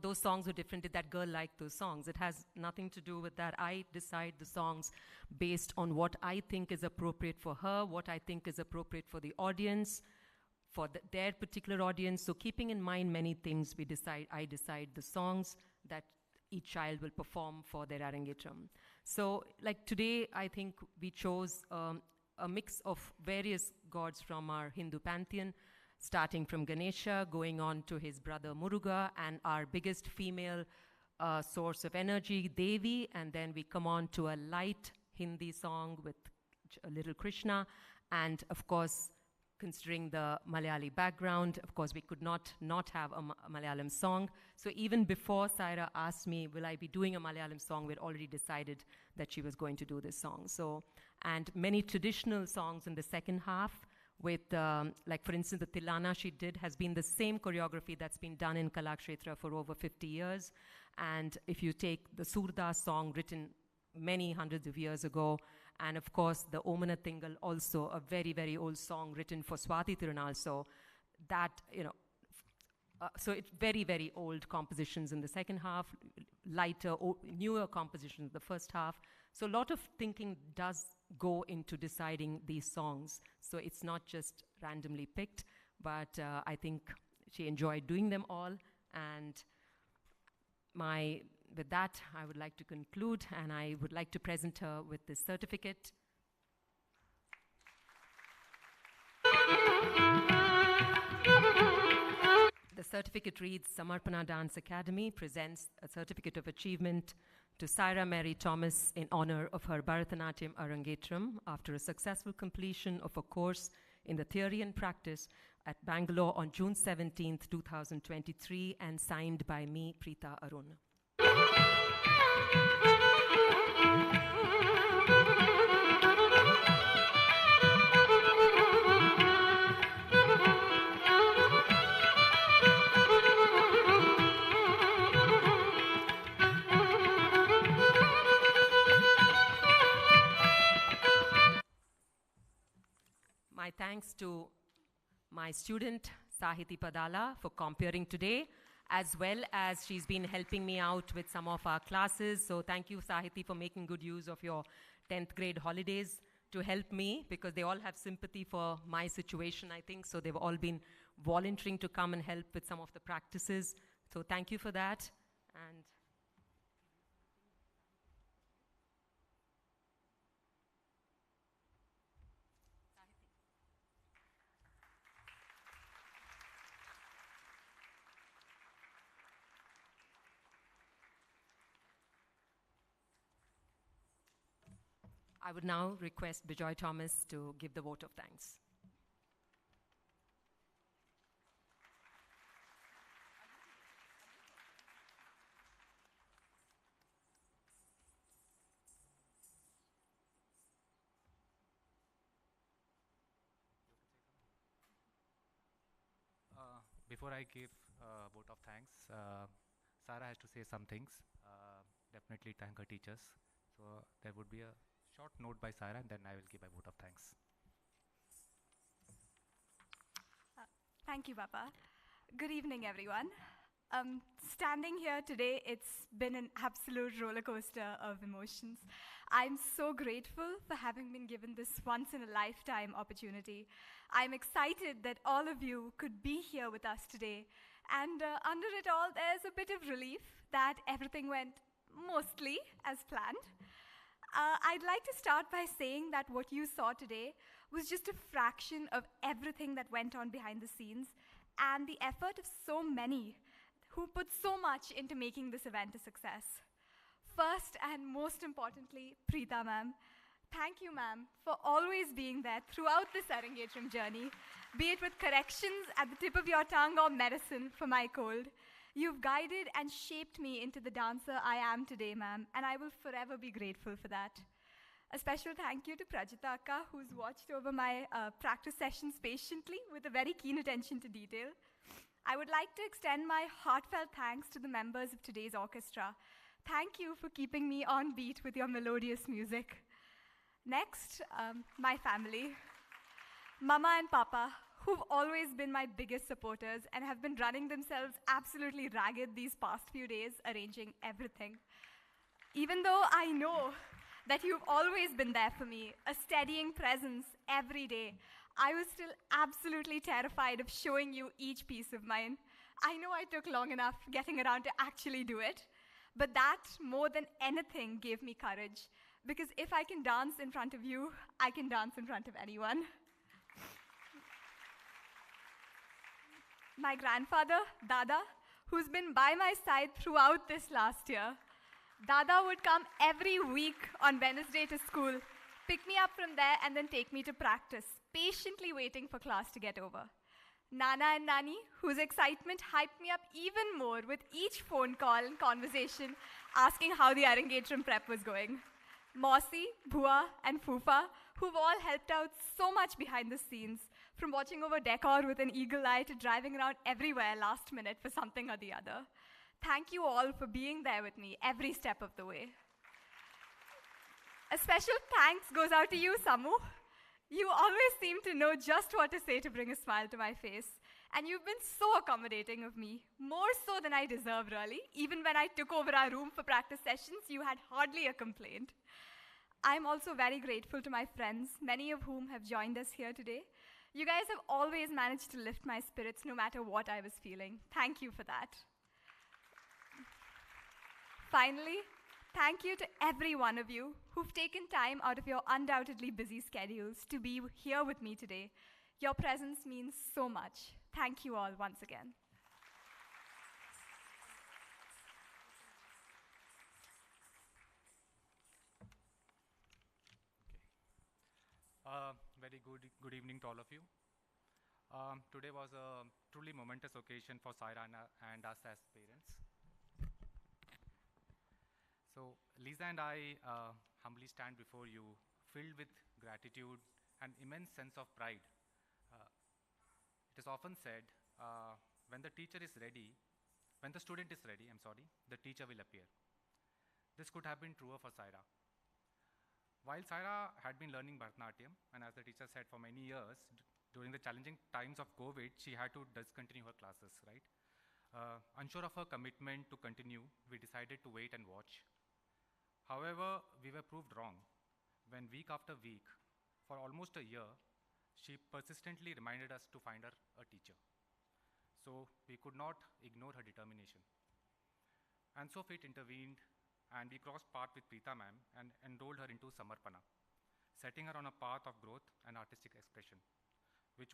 those songs were different. Did that girl like those songs? It has nothing to do with that. I decide the songs based on what I think is appropriate for her, what I think is appropriate for the audience, for their particular audience. So keeping in mind many things, I decide the songs that each child will perform for their Arangetram. So like today, I think we chose a mix of various gods from our Hindu pantheon, starting from Ganesha, going on to his brother Muruga, and our biggest female source of energy, Devi, and then we come on to a light Hindi song with a little Krishna, and of course, considering the Malayali background, of course, we could not have a Malayalam song. So even before Saira asked me, will I be doing a Malayalam song, we'd already decided that she was going to do this song. So, and many traditional songs in the second half, with, like for instance, the Tilana she did has been the same choreography that's been done in Kalakshetra for over 50 years. And if you take the Surdas song written many hundreds of years ago, and of course the Omana Tingal, also a very, very old song written for Swati Tirunal. So that, so it's very, very old compositions in the second half, lighter, newer compositions in the first half. So a lot of thinking does go into deciding these songs. So it's not just randomly picked, but I think she enjoyed doing them all. And with that, I would like to conclude, and I would like to present her with this certificate. The certificate reads, Samarpana Dance Academy presents a certificate of achievement to Saira Mary Thomas in honor of her Bharatanatyam Arangetram after a successful completion of a course in the theory and practice at Bangalore on June 17th, 2023, and signed by me, Preetha Arun. My thanks to my student, Sahiti Padala, for comparing today, as well as she's been helping me out with some of our classes. So thank you, Sahiti, for making good use of your 10th grade holidays to help me, because they all have sympathy for my situation, I think. So they've all been volunteering to come and help with some of the practices. So thank you for that. And I would now request Bijoy Thomas to give the vote of thanks. Before I give a vote of thanks, Saira has to say some things. Definitely thank her teachers. So there would be a short note by Saira, and then I will give a vote of thanks. Thank you, Papa. Good evening, everyone. Standing here today, it's been an absolute roller coaster of emotions. I'm so grateful for having been given this once-in-a-lifetime opportunity. I'm excited that all of you could be here with us today. And under it all, there's a bit of relief that everything went mostly as planned. I'd like to start by saying that what you saw today was just a fraction of everything that went on behind the scenes, and the effort of so many who put so much into making this event a success. First and most importantly, Preetha ma'am. Thank you, ma'am, for always being there throughout this Arangetram journey, be it with corrections at the tip of your tongue or medicine for my cold. You've guided and shaped me into the dancer I am today, ma'am, and I will forever be grateful for that. A special thank you to Prajita Akka, who's watched over my practice sessions patiently with a very keen attention to detail. I would like to extend my heartfelt thanks to the members of today's orchestra. Thank you for keeping me on beat with your melodious music. Next, my family. Mama and Papa, who've always been my biggest supporters and have been running themselves absolutely ragged these past few days, arranging everything. Even though I know that you've always been there for me, a steadying presence every day, I was still absolutely terrified of showing you each piece of mine. I know I took long enough getting around to actually do it, but that, more than anything, gave me courage. Because if I can dance in front of you, I can dance in front of anyone. My grandfather, Dada, who's been by my side throughout this last year. Dada would come every week on Wednesday to school, pick me up from there and then take me to practice, patiently waiting for class to get over. Nana and Nani, whose excitement hyped me up even more with each phone call and conversation, asking how the Arangetram prep was going. Mosi, Bhua, and Fufa, who've all helped out so much behind the scenes, from watching over decor with an eagle eye to driving around everywhere last minute for something or the other. Thank you all for being there with me every step of the way. A special thanks goes out to you, Samu. You always seem to know just what to say to bring a smile to my face. And you've been so accommodating of me, more so than I deserve, really. Even when I took over our room for practice sessions, you had hardly a complaint. I'm also very grateful to my friends, many of whom have joined us here today. You guys have always managed to lift my spirits no matter what I was feeling. Thank you for that. Finally, thank you to every one of you who've taken time out of your undoubtedly busy schedules to be here with me today. Your presence means so much. Thank you all once again. Very good evening to all of you. Today was a truly momentous occasion for Saira and us as parents. So Lisa and I humbly stand before you, filled with gratitude and immense sense of pride. It is often said, when the student is ready, the teacher will appear. This could have been truer for Saira. While Saira had been learning Bharatanatyam, and as the teacher said, for many years, during the challenging times of COVID, she had to discontinue her classes, right? Unsure of her commitment to continue, we decided to wait and watch. However, we were proved wrong when week after week, for almost a year, she persistently reminded us to find her a teacher. So we could not ignore her determination. And so fate intervened, and we crossed path with Preetha ma'am and enrolled her into Samarpana, setting her on a path of growth and artistic expression, which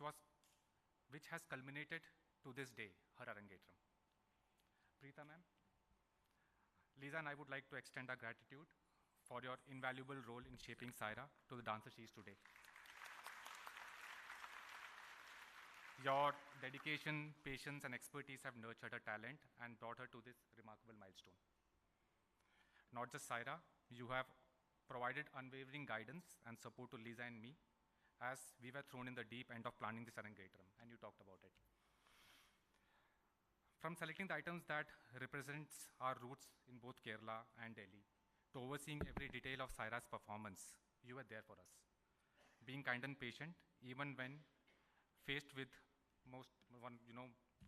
has culminated to this day, her Arangetram. Preetha ma'am, Lisa and I would like to extend our gratitude for your invaluable role in shaping Saira to the dancer she is today. Your dedication, patience, and expertise have nurtured her talent and brought her to this remarkable milestone. Not just Saira, you have provided unwavering guidance and support to Lisa and me as we were thrown in the deep end of planning this Arangetram, and you talked about it. From selecting the items that represents our roots in both Kerala and Delhi, to overseeing every detail of Saira's performance, you were there for us. Being kind and patient, even when faced with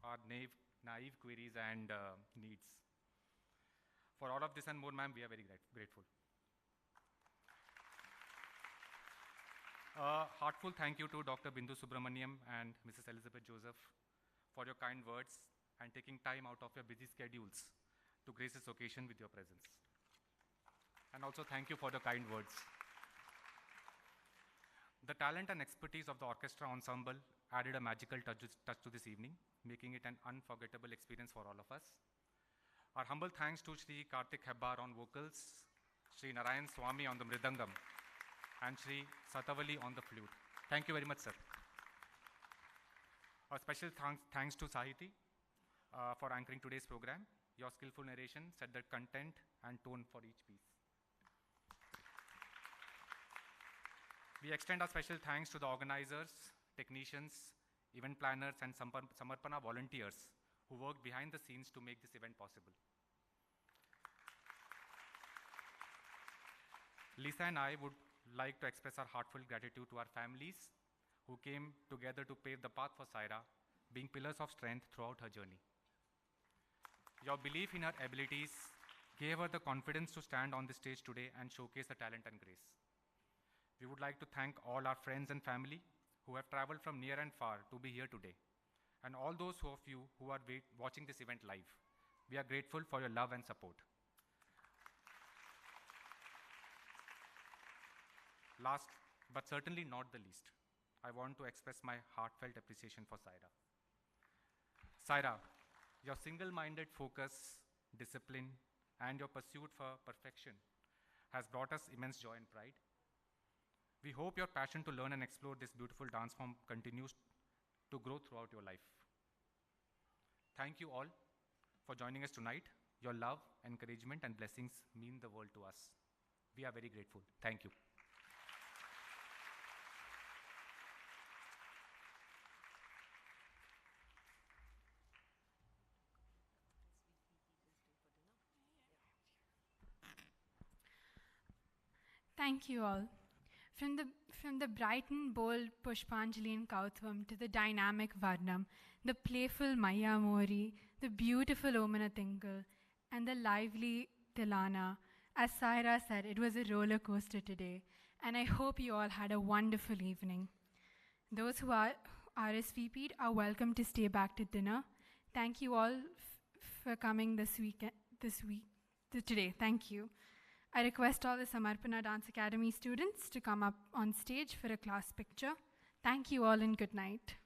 our naive queries and needs. For all of this and more, ma'am, we are very grateful. Heartful thank you to Dr. Bindu Subramaniam and Mrs. Elizabeth Joseph for your kind words and taking time out of your busy schedules to grace this occasion with your presence. And also thank you for the kind words. The talent and expertise of the orchestra ensemble added a magical touch to this evening, making it an unforgettable experience for all of us. Our humble thanks to Shri Karthik Hebbar on vocals, Shri Narayan Swami on the mridangam, and Shri Satavali on the flute. Thank you very much, sir. A special thanks to Sahiti for anchoring today's program. Your skillful narration set the content and tone for each piece. We extend our special thanks to the organizers, technicians, event planners, and Samarpana volunteers who worked behind the scenes to make this event possible. Lisa and I would like to express our heartfelt gratitude to our families who came together to pave the path for Saira, being pillars of strength throughout her journey. Your belief in her abilities gave her the confidence to stand on the stage today and showcase her talent and grace. We would like to thank all our friends and family who have traveled from near and far to be here today, and all those of you who are watching this event live. We are grateful for your love and support. Last, but certainly not the least, I want to express my heartfelt appreciation for Saira. Saira, your single-minded focus, discipline, and your pursuit for perfection has brought us immense joy and pride. We hope your passion to learn and explore this beautiful dance form continues to grow throughout your life. Thank you all for joining us tonight. Your love, encouragement, and blessings mean the world to us. We are very grateful. Thank you. Thank you all. From the bright and bold Pushpanjali and Kautvam to the dynamic Varnam, the playful Maya Mori, the beautiful Omana Tingle, and the lively Tilana, as Saira said, it was a roller coaster today, and I hope you all had a wonderful evening. Those who are RSVP'd are welcome to stay back to dinner. Thank you all for coming today. Thank you. I request all the Samarpana Dance Academy students to come up on stage for a class picture. Thank you all and good night.